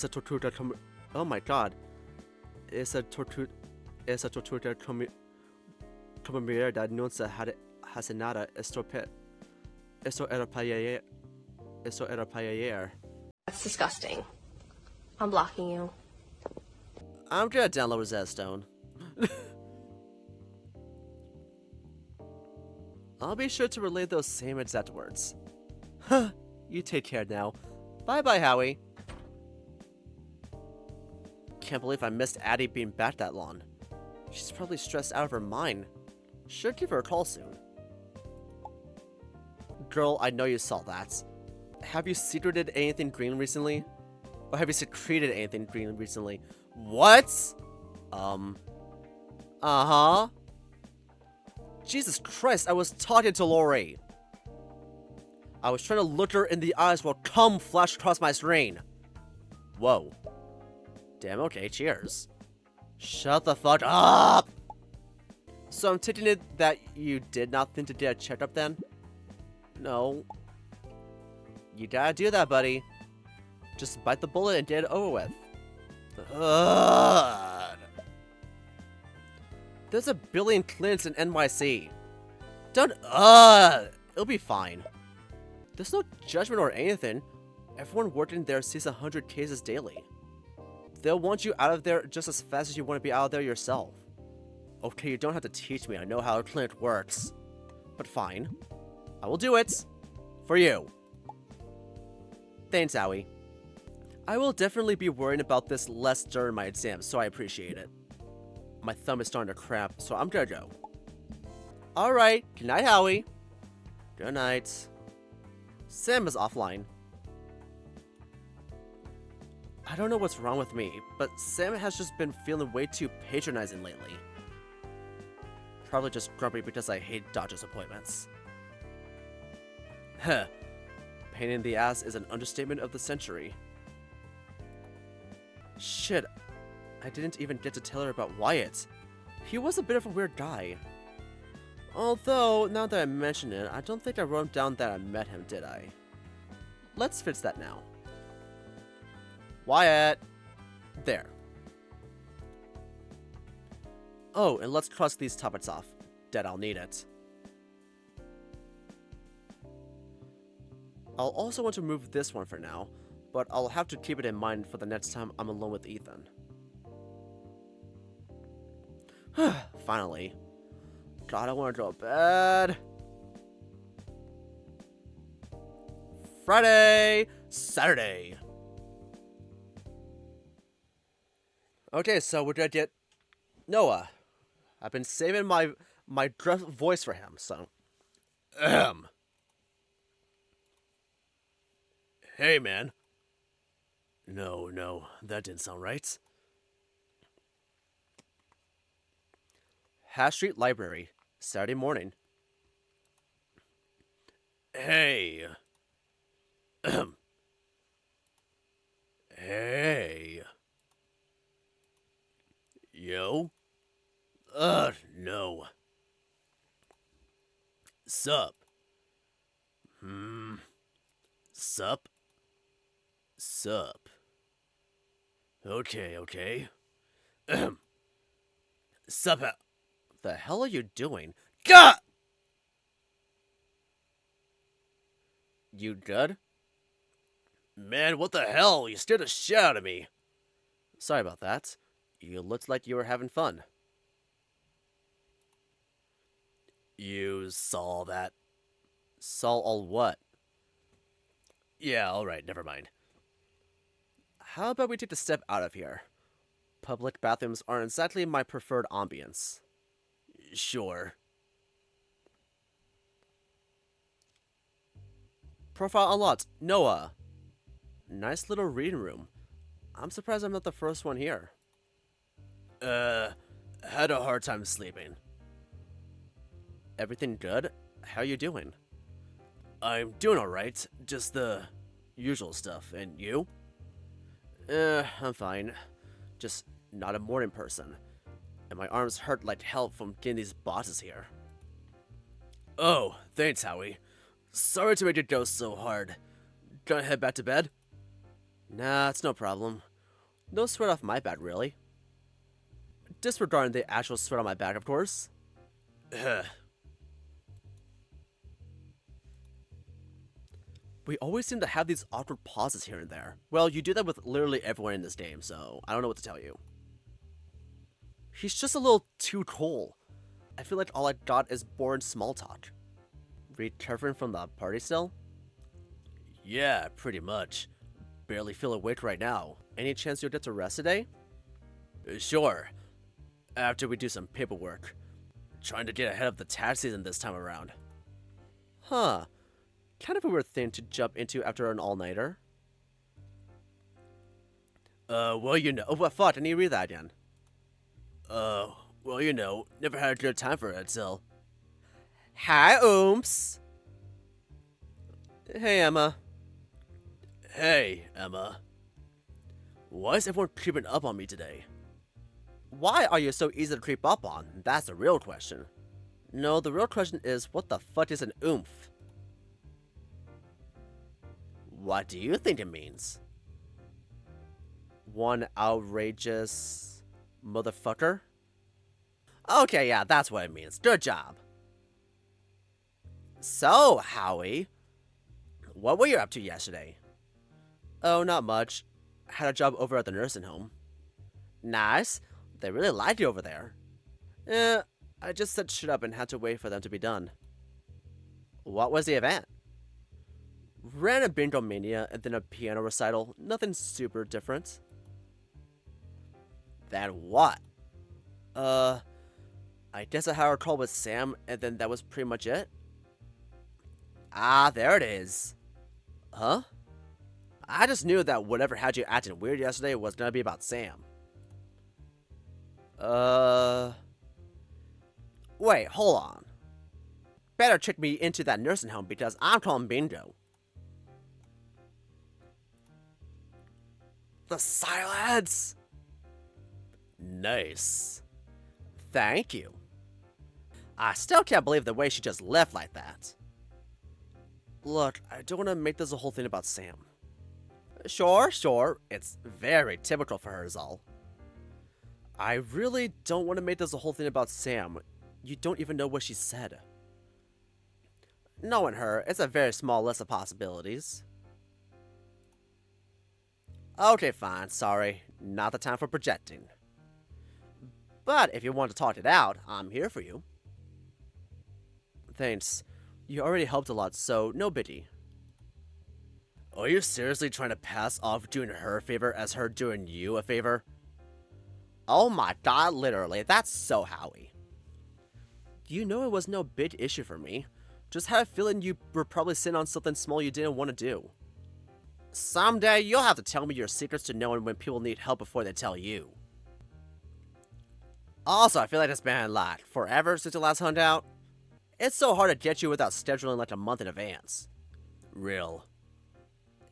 tortuga oh my god. It's a tortuga comunidad nunca hace nada. Esto era para ayer. That's disgusting. I'm blocking you. I'm gonna download Rosetta Stone. I'll be sure to relay those same exact words. Huh, you take care now. Bye-bye, Howie. Can't believe I missed Addie being back that long. She's probably stressed out of her mind. Should give her a call soon. Girl, I know you saw that. Have you secreted anything green recently? Or have you secreted anything green recently? What? Uh-huh. Jesus Christ, I was talking to Lori. I was trying to look her in the eyes while cum flashed across my screen. Whoa. Damn, okay, cheers. Shut the fuck up! So I'm taking it that you did not think to get a checkup then? No. You gotta do that, buddy. Just bite the bullet and get it over with. Ugh. There's a billion clinics in NYC. Don't it'll be fine. There's no judgment or anything. Everyone working there sees 100 cases daily. They'll want you out of there just as fast as you want to be out of there yourself. Okay, you don't have to teach me, I know how a clinic works. But fine. I will do it. For you. Thanks, Howie. I will definitely be worrying about this less during my exams, so I appreciate it. My thumb is starting to cramp, so I'm gonna go. Alright, good night, Howie. Good night. Sam is offline. I don't know what's wrong with me, but Sam has just been feeling way too patronizing lately. Probably just grumpy because I hate doctor's appointments. Heh. Pain in the ass is an understatement of the century. Shit. I didn't even get to tell her about Wyatt. He was a bit of a weird guy. Although, now that I mention it, I don't think I wrote down that I met him, did I? Let's fix that now. Wyatt! There. Oh, and let's cross these topics off. Dead, I'll need it. I'll also want to move this one for now, but I'll have to keep it in mind for the next time I'm alone with Ethan. Finally. God, I want to go to bed. Friday! Saturday! Okay, so we're gonna get Noah. I've been saving my gruff voice for him, so. Hey, man. No, that didn't sound right. Hash Street Library, Saturday morning. Hey. Hey. Yo? No. Sup? Sup? Sup? Okay. Sup? The hell are you doing? Gah! You good? Man, what the hell? You scared the shit out of me. Sorry about that. You looked like you were having fun. You saw that? Saw all what? Yeah, alright, never mind. How about we take a step out of here? Public bathrooms aren't exactly my preferred ambience. Sure. Profile unlocked. Noah. nice little reading room. I'm surprised I'm not the first one here. Had a hard time sleeping. Everything good? How you doing? I'm doing alright, just the usual stuff. And you? I'm fine. Just not a morning person. And my arms hurt like hell from getting these bosses here. Oh, thanks, Howie. Sorry to make you go so hard. Gonna head back to bed? Nah, it's no problem. No sweat off my back, really. Disregarding the actual sweat on my back, of course. We always seem to have these awkward pauses here and there. Well, you do that with literally everyone in this game, so I don't know what to tell you. He's just a little too cool. I feel like all I got is boring small talk. Recovering from the party still? Yeah, pretty much. Barely feel awake right now. Any chance you'll get to rest today? Sure. After we do some paperwork. Trying to get ahead of the tax season this time around. Huh. Kind of a weird thing to jump into after an all-nighter. Well, you know. Oh, what fuck? I need to read that again. Well, you know, never had a good time for it, so. Hi, Ooms. Hey, Emma. Hey, Emma. Why is everyone creeping up on me today? Why are you so easy to creep up on? That's the real question. No, the real question is, what the fuck is an oomph? What do you think it means? One outrageous motherfucker? Okay, yeah, that's what it means. Good job. So, Howie, what were you up to yesterday? Oh, not much. Had a job over at the nursing home. Nice. They really like you over there. I just set shit up and had to wait for them to be done. What was the event? Ran a bingo mania and then a piano recital. Nothing super different. Then what? I guess I had a call with Sam and then that was pretty much it. Ah, there it is. Huh? I just knew that whatever had you acting weird yesterday was gonna be about Sam. Wait, hold on. Better check me into that nursing home because I'm calling bingo. The silence! Nice. Thank you. I still can't believe the way she just left like that. Look, I don't want to make this a whole thing about Sam. Sure. It's very typical for her is all. I really don't want to make this a whole thing about Sam. You don't even know what she said. Knowing her, it's a very small list of possibilities. Okay, fine, sorry. Not the time for projecting. But if you want to talk it out, I'm here for you. Thanks. You already helped a lot, so no biggie. Are you seriously trying to pass off doing her a favor as her doing you a favor? Oh my god, literally, that's so Howie. You know it was no big issue for me. Just had a feeling you were probably sitting on something small you didn't want to do. Someday, you'll have to tell me your secrets to knowing when people need help before they tell you. Also, I feel like it's been, like, forever since you last hung out. It's so hard to get you without scheduling like a month in advance. Real.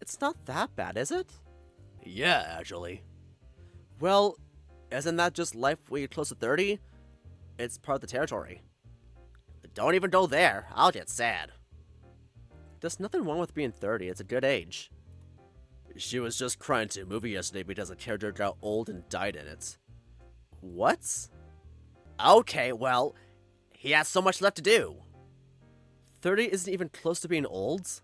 It's not that bad, is it? Yeah, actually. Well, isn't that just life when you're close to 30? It's part of the territory. Don't even go there, I'll get sad. There's nothing wrong with being 30, it's a good age. She was just crying to a movie yesterday because a character got old and died in it. What? Okay, well, he has so much left to do. 30 isn't even close to being old?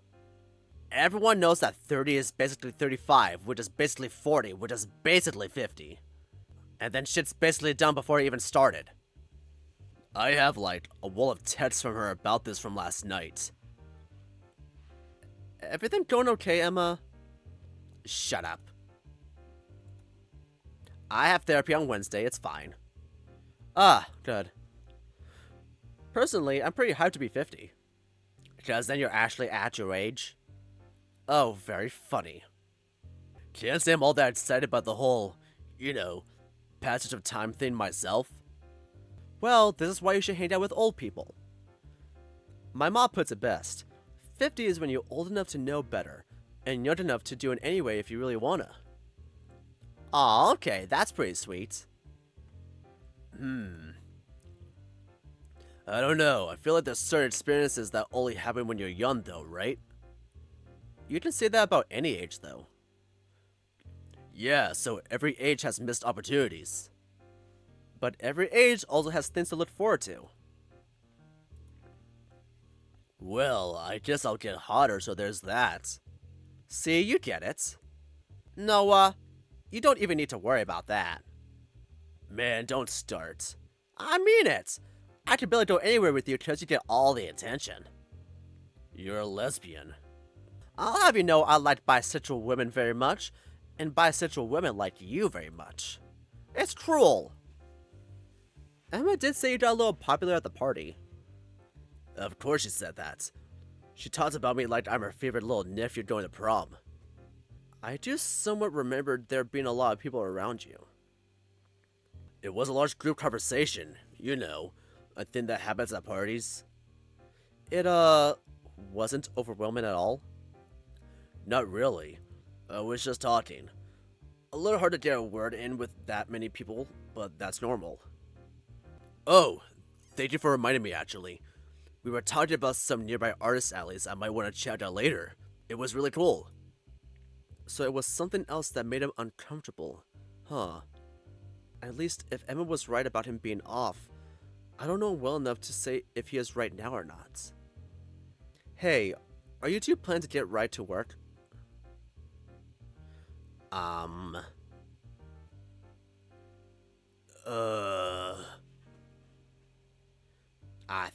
Everyone knows that 30 is basically 35, which is basically 40, which is basically 50. And then shit's basically done before it even started. I have, like, a wall of texts from her about this from last night. Everything going okay, Emma? Shut up. I have therapy on Wednesday, it's fine. Ah, good. Personally, I'm pretty hyped to be 50. Because then you're actually at your age. Oh, very funny. Can't say I'm all that excited about the whole, passage of time thing myself. Well, this is why you should hang out with old people. My mom puts it best. 50 is when you're old enough to know better, and young enough to do it anyway if you really wanna. Aw, okay, that's pretty sweet. I don't know, I feel like there's certain experiences that only happen when you're young though, right? You can say that about any age though. Yeah, so every age has missed opportunities. But every age also has things to look forward to. Well, I guess I'll get hotter, so there's that. See, you get it. No, you don't even need to worry about that. Man, don't start. I mean it. I can barely go anywhere with you because you get all the attention. You're a lesbian. I'll have you know I like bisexual women very much, and bisexual women like you very much. It's cruel. Emma did say you got a little popular at the party. Of course she said that. She talks about me like I'm her favorite little nephew going to prom. I do somewhat remember there being a lot of people around you. It was a large group conversation, a thing that happens at parties. It, wasn't overwhelming at all? Not really. I was just talking. A little hard to get a word in with that many people, but that's normal. Oh, thank you for reminding me actually. We were talking about some nearby artist alleys I might want to check out later. It was really cool. So it was something else that made him uncomfortable. Huh. At least if Emma was right about him being off, I don't know well enough to say if he is right now or not. Hey, are you two planning to get right to work? I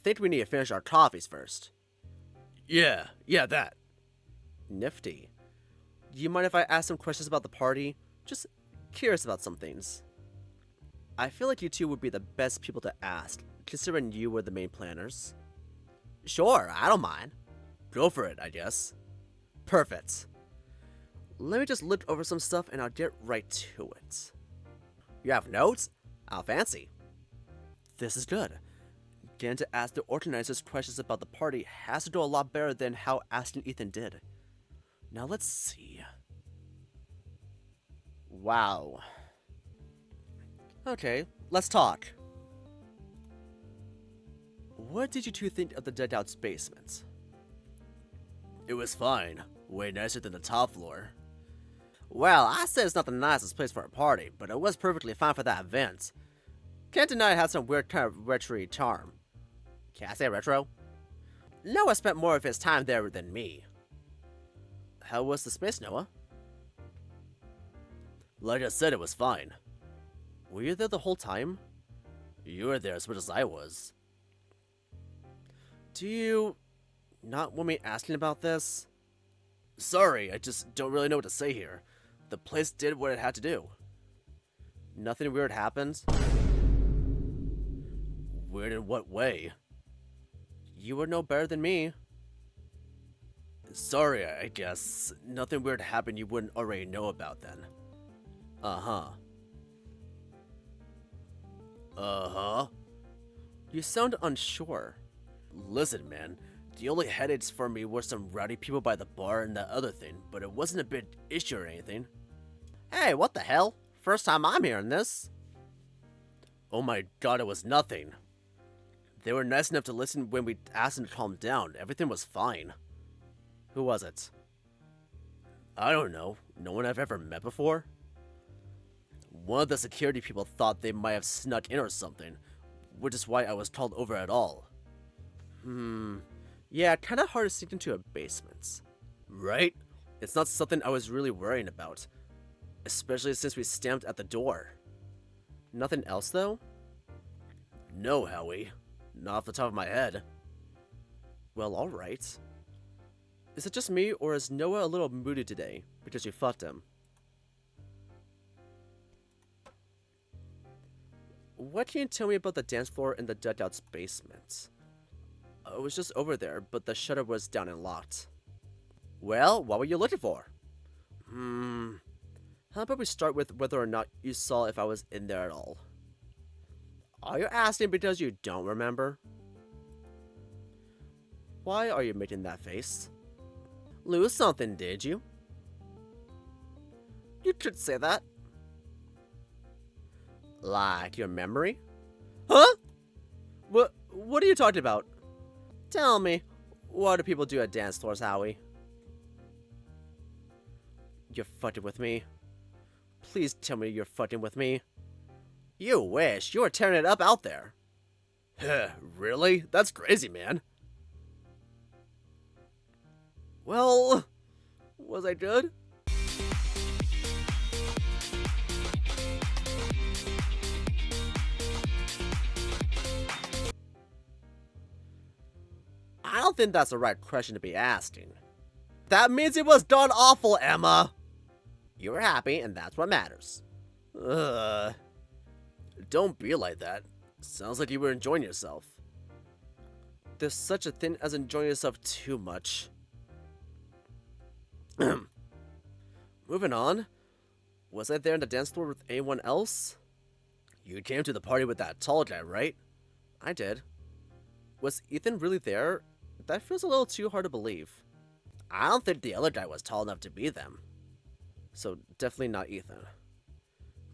think we need to finish our coffees first. Yeah, that. Nifty. Do you mind if I ask some questions about the party? Just curious about some things. I feel like you two would be the best people to ask, considering you were the main planners. Sure, I don't mind. Go for it, I guess. Perfect. Let me just look over some stuff and I'll get right to it. You have notes? How fancy. This is good. Getting to ask the organizers questions about the party has to go a lot better than how asking Ethan did. Now let's see. Wow. Okay, let's talk. What did you two think of the Dugout's basement? It was fine. Way nicer than the top floor. Well, I said it's not the nicest place for a party, but it was perfectly fine for that event. Can't deny it had some weird kind of retro charm. Can I say retro? Noah spent more of his time there than me. How was the space, Noah? Like I said, it was fine. Were you there the whole time? You were there as much as I was. Do you not want me asking about this? Sorry, I just don't really know what to say here. The place did what it had to do. Nothing weird happened? Weird in what way? You would know better than me. Sorry, I guess. Nothing weird happened you wouldn't already know about then. Uh-huh. Uh-huh? You sound unsure. Listen, man. The only headaches for me were some rowdy people by the bar and that other thing, but it wasn't a big issue or anything. Hey, what the hell? First time I'm hearing this. Oh my god, it was nothing. They were nice enough to listen when we asked them to calm down. Everything was fine. Who was it? I don't know. No one I've ever met before? One of the security people thought they might have snuck in or something, which is why I was called over at all. Yeah, kinda hard to sneak into a basement. Right? It's not something I was really worrying about. Especially since we stamped at the door. Nothing else, though? No, Howie. Not off the top of my head. Well, alright. Is it just me, or is Noah a little moody today because you fucked him? What can you tell me about the dance floor in the Dugout's basement? I was just over there, but the shutter was down and locked. Well, what were you looking for? How about we start with whether or not you saw if I was in there at all? Are you asking because you don't remember? Why are you making that face? Lose something, did you? You could say that. Like your memory? Huh? What are you talking about? Tell me, what do people do at dance floors, Howie? You're fucking with me. Please tell me you're fucking with me. You wish. You were tearing it up out there. Really? That's crazy, man. Well, was I good? I don't think that's the right question to be asking. That means it was done awful, Emma. You were happy, and that's what matters. Don't be like that. Sounds like you were enjoying yourself. There's such a thing as enjoying yourself too much. Moving on. Was I there on the dance floor with anyone else? You came to the party with that tall guy, right? I did. Was Ethan really there? That feels a little too hard to believe. I don't think the other guy was tall enough to be them. So definitely not Ethan.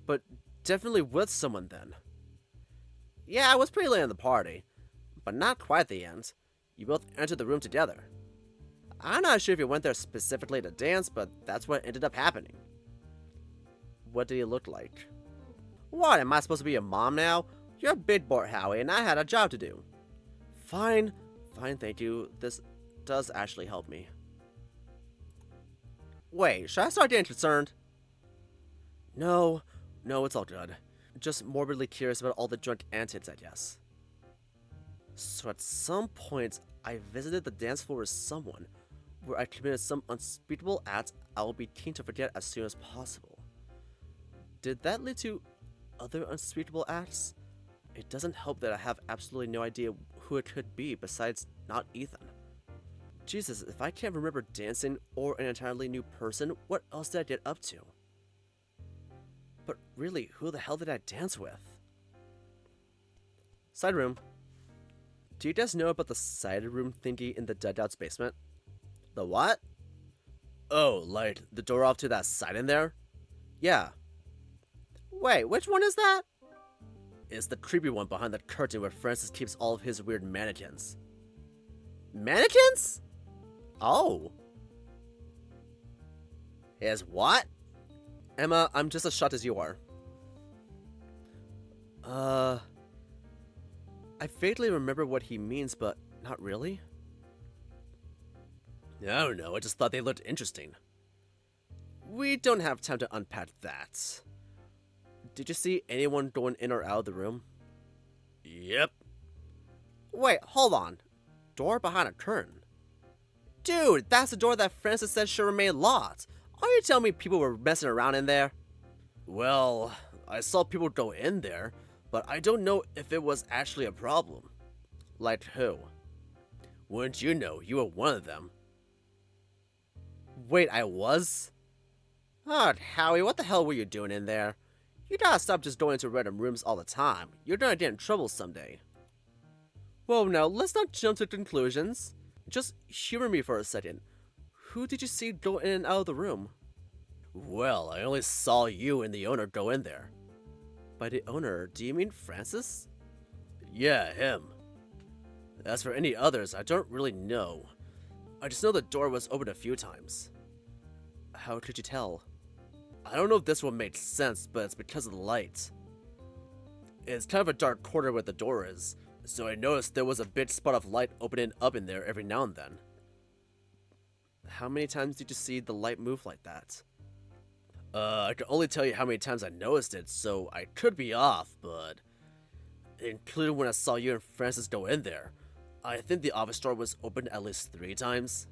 But definitely with someone then. Yeah, I was pretty late in the party, but not quite at the end. You both entered the room together. I'm not sure if you went there specifically to dance, but that's what ended up happening. What did he look like? What, am I supposed to be a mom now? You're a big boy, Howie, and I had a job to do. Fine, thank you. This does actually help me. Wait, should I start getting concerned? No, it's all good. Just morbidly curious about all the drunk antics, I guess. So at some point, I visited the dance floor with someone, where I committed some unspeakable act I will be keen to forget as soon as possible. Did that lead to other unspeakable acts? It doesn't help that I have absolutely no idea who it could be besides not Ethan. Jesus, if I can't remember dancing or an entirely new person, what else did I get up to? But really, who the hell did I dance with? Side room. Do you guys know about the side room thingy in the Dugout's basement? The what? Oh, like the door off to that side in there? Yeah. Wait, which one is that? It's the creepy one behind the curtain where Francis keeps all of his weird mannequins. Mannequins? Oh. Is what? Emma, I'm just as shocked as you are. I vaguely remember what he means, but not really. I don't know, I just thought they looked interesting. We don't have time to unpack that. Did you see anyone going in or out of the room? Yep. Wait, hold on. Door behind a curtain? Dude, that's the door that Francis said should remain locked. Are you telling me people were messing around in there? Well, I saw people go in there, but I don't know if it was actually a problem. Like who? Wouldn't you know, you were one of them. Wait, I was? Oh, Howie, what the hell were you doing in there? You gotta stop just going into random rooms all the time. You're gonna get in trouble someday. Well, now, let's not jump to conclusions. Just humor me for a second. Who did you see go in and out of the room? Well, I only saw you and the owner go in there. By the owner, do you mean Francis? Yeah, him. As for any others, I don't really know. I just know the door was open a few times. How could you tell? I don't know if this one makes sense, but it's because of the light. It's kind of a dark corner where the door is, so I noticed there was a big spot of light opening up in there every now and then. How many times did you see the light move like that? I can only tell you how many times I noticed it, so I could be off, but... including when I saw you and Francis go in there, I think the office door was open at least 3 times.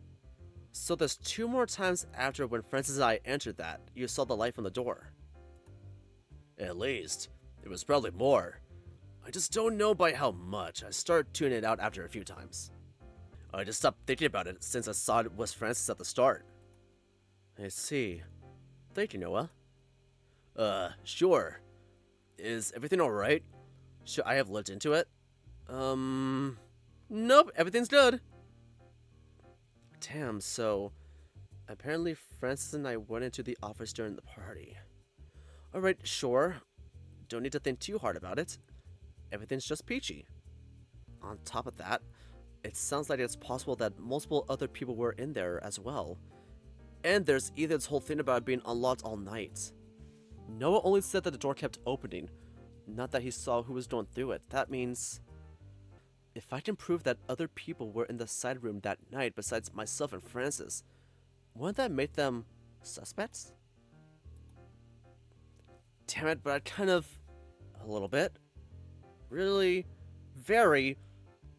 So there's 2 more times after when Francis and I entered that you saw the light from the door. At least. It was probably more. I just don't know by how much. I started tuning it out after a few times. I just stopped thinking about it since I saw it was Francis at the start. I see. Thank you, Noah. Sure. Is everything alright? Should I have looked into it? Nope, everything's good. Damn, so apparently Francis and I went into the office during the party. Alright, sure. Don't need to think too hard about it. Everything's just peachy. On top of that, it sounds like it's possible that multiple other people were in there as well. And there's Ethan's whole thing about it being unlocked all night. Noah only said that the door kept opening, not that he saw who was going through it. That means if I can prove that other people were in the side room that night besides myself and Francis, wouldn't that make them suspects? Damn it, but I kind of, a little bit, really, very,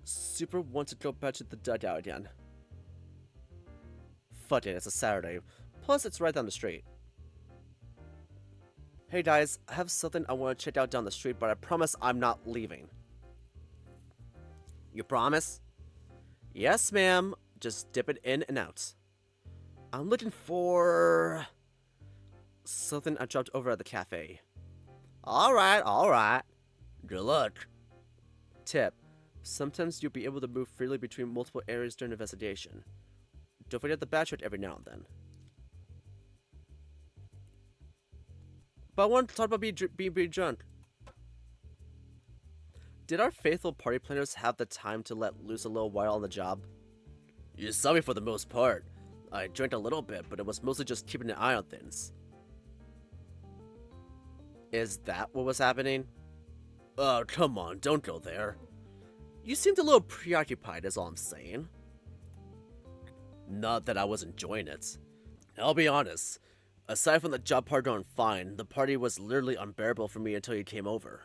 super want to go back to the dugout again. Fuck it, it's a Saturday. Plus, it's right down the street. Hey guys, I have something I want to check out down the street, but I promise I'm not leaving. You promise? Yes, ma'am. Just dip it in and out. I'm looking for something I dropped over at the cafe. Alright, alright. Good luck. Tip. Sometimes you'll be able to move freely between multiple areas during investigation. Don't forget the backtrack every now and then. But I want to talk about being drunk. Did our faithful party planners have the time to let loose a little while on the job? You saw me for the most part. I drank a little bit, but it was mostly just keeping an eye on things. Is that what was happening? Oh, come on, don't go there. You seemed a little preoccupied, is all I'm saying. Not that I was enjoying it. I'll be honest. Aside from the job part going fine, the party was literally unbearable for me until you came over.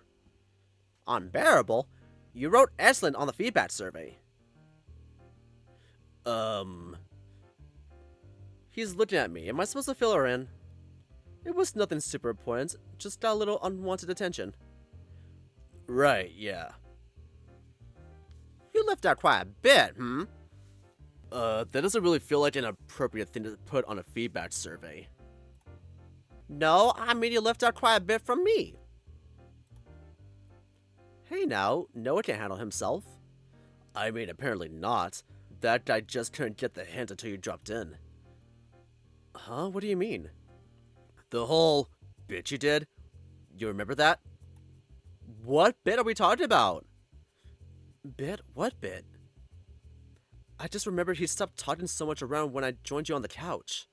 Unbearable? You wrote excellent on the feedback survey. He's looking at me. Am I supposed to fill her in? It was nothing super important, just got a little unwanted attention. Right, yeah. You left out quite a bit, That doesn't really feel like an appropriate thing to put on a feedback survey. No, I mean you left out quite a bit from me. Hey now, Noah can handle himself. I mean, apparently not. That guy just couldn't get the hint until you dropped in. Huh? What do you mean? The whole bit you did? You remember that? What bit are we talking about? Bit? What bit? I just remembered he stopped talking so much around when I joined you on the couch.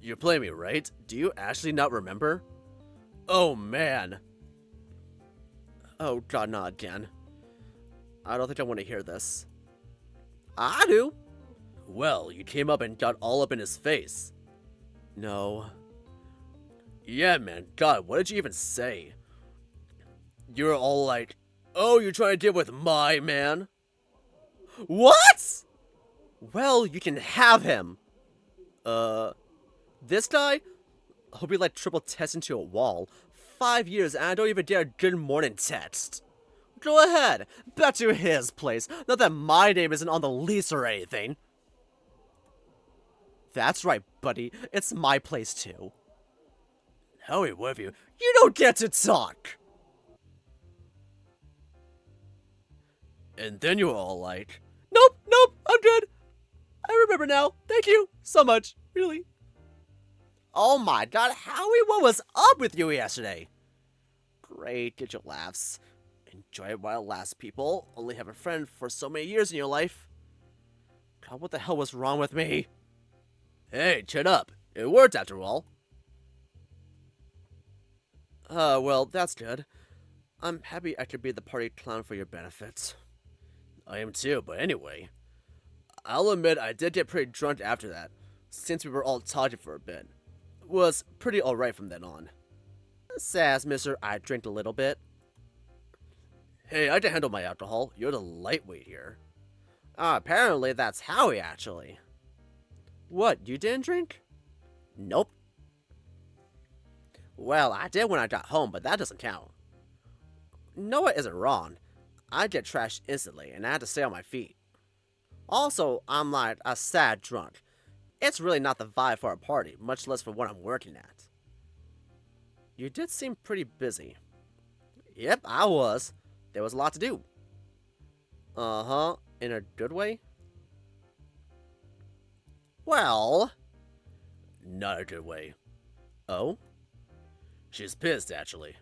You're playing me, right? Do you actually not remember? Oh, man. Oh, God, not again. I don't think I want to hear this. I do. Well, you came up and got all up in his face. No. Yeah, man. God, what did you even say? You were all like, oh, you're trying to deal with my man? What? Well, you can have him. This guy? He'll be like triple text into a wall. 5 years and I don't even get a good morning text. Go ahead, back to his place. Not that my name isn't on the lease or anything. That's right, buddy. It's my place too. Howie with you. You don't get to talk. And then you were all like, nope, nope, I'm good. I remember now. Thank you so much, really. Oh my God, Howie, what was up with you yesterday? Great, get your laughs. Enjoy it while it lasts, people. Only have a friend for so many years in your life. God, what the hell was wrong with me? Hey, chin up. It worked after all. Well, that's good. I'm happy I could be the party clown for your benefit. I am too, but anyway. I'll admit I did get pretty drunk after that, since we were all talking for a bit. Was pretty alright from then on. Sass, mister, I drank a little bit. Hey, I can handle my alcohol. You're the lightweight here. Apparently that's Howie, actually. What, you didn't drink? Nope. Well, I did when I got home, but that doesn't count. Noah isn't wrong. I get trashed instantly, and I had to stay on my feet. Also, I'm like a sad drunk. It's really not the vibe for a party, much less for what I'm working at. You did seem pretty busy. Yep, I was. There was a lot to do. Uh-huh, in a good way? Well, not a good way. Oh? She's pissed, actually.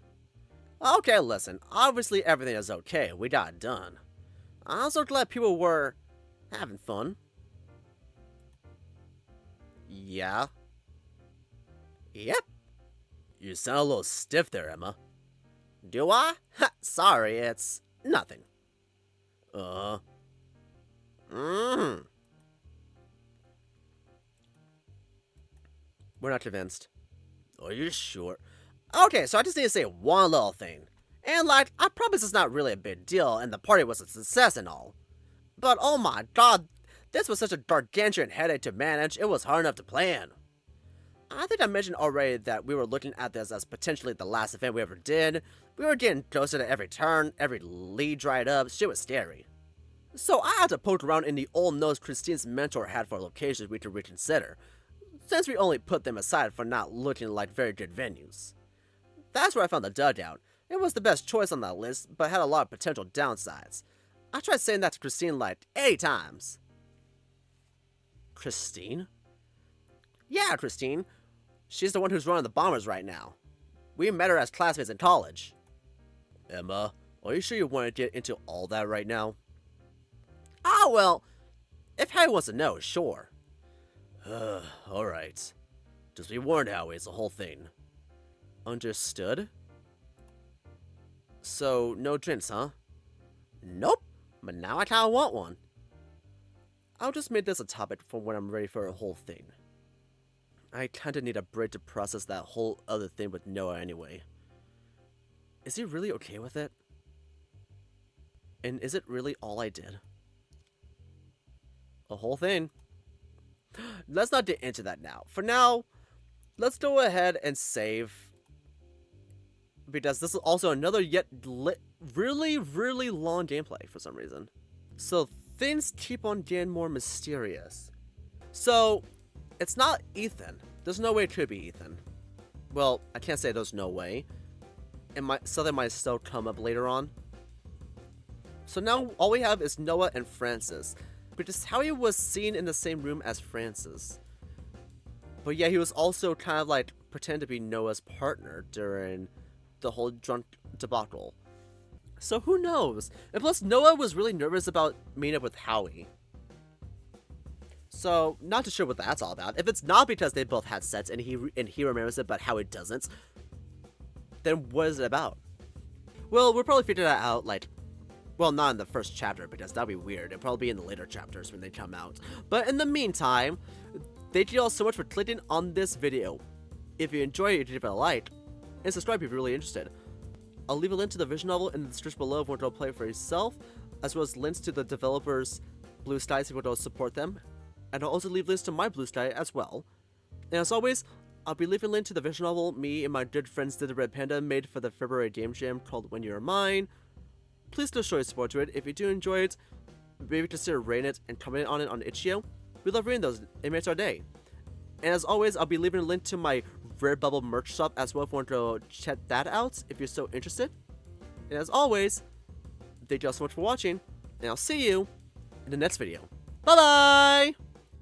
Okay, listen, obviously everything is okay, we got it done. I'm so glad people were having fun. Yeah? Yep. You sound a little stiff there, Emma. Do I? Ha, sorry, it's nothing. We're not convinced. Are you sure? Okay, so I just need to say one little thing. And like, I promise it's not really a big deal and the party was a success and all. But oh my god, this was such a gargantuan headache to manage, it was hard enough to plan. I think I mentioned already that we were looking at this as potentially the last event we ever did. We were getting closer to every turn, every lead dried up, shit was scary. So I had to poke around in the old notes Christine's mentor had for locations we could reconsider, since we only put them aside for not looking like very good venues. That's where I found the dugout. It was the best choice on that list, but had a lot of potential downsides. I tried saying that to Christine like 80 times. Christine? Yeah, Christine. She's the one who's running the Bombers right now. We met her as classmates in college. Emma, are you sure you want to get into all that right now? Ah, well, if Harry wants to know, sure. Alright. Just be warned, Howie, it's the whole thing. Understood? So, no drinks, huh? Nope, but now I kinda want one. I'll just make this a topic for when I'm ready for a whole thing. I kinda need a break to process that whole other thing with Noah anyway. Is he really okay with it? And is it really all I did? A whole thing. Let's not get into that now. For now, let's go ahead and save. Because this is also another yet really, really long gameplay for some reason. So things keep on getting more mysterious. So, it's not Ethan. There's no way it could be Ethan. Well, I can't say there's no way. Something might still come up later on. So now all we have is Noah and Francis. Because Howie was seen in the same room as Francis. But yeah, he was also kind of like pretend to be Noah's partner during the whole drunk debacle. So who knows? And plus Noah was really nervous about meeting up with Howie. So not too sure what that's all about. If it's not because they both had sex and he remembers it but Howie doesn't, then what is it about? Well, we'll probably figure that out like, well, not in the first chapter because that'd be weird. It'll probably be in the later chapters when they come out. But in the meantime, thank you all so much for clicking on this video. If you enjoyed it, give it a like, and subscribe if you're really interested. I'll leave a link to the visual novel in the description below if you want to play it for yourself, as well as links to the developers' Blue Sky if you want to support them. And I'll also leave links to my Blue Sky as well. And as always, I'll be leaving a link to the visual novel me and my good friends did the Red Panda made for the February Game Jam called When You're Mine. Please do show your support to it. If you do enjoy it, maybe consider rating it and commenting on it on itchio. We love reading those. It makes our day. And as always, I'll be leaving a link to my Redbubble merch shop as well if you want to check that out if you're so interested. And as always, thank you all so much for watching, and I'll see you in the next video. Bye bye!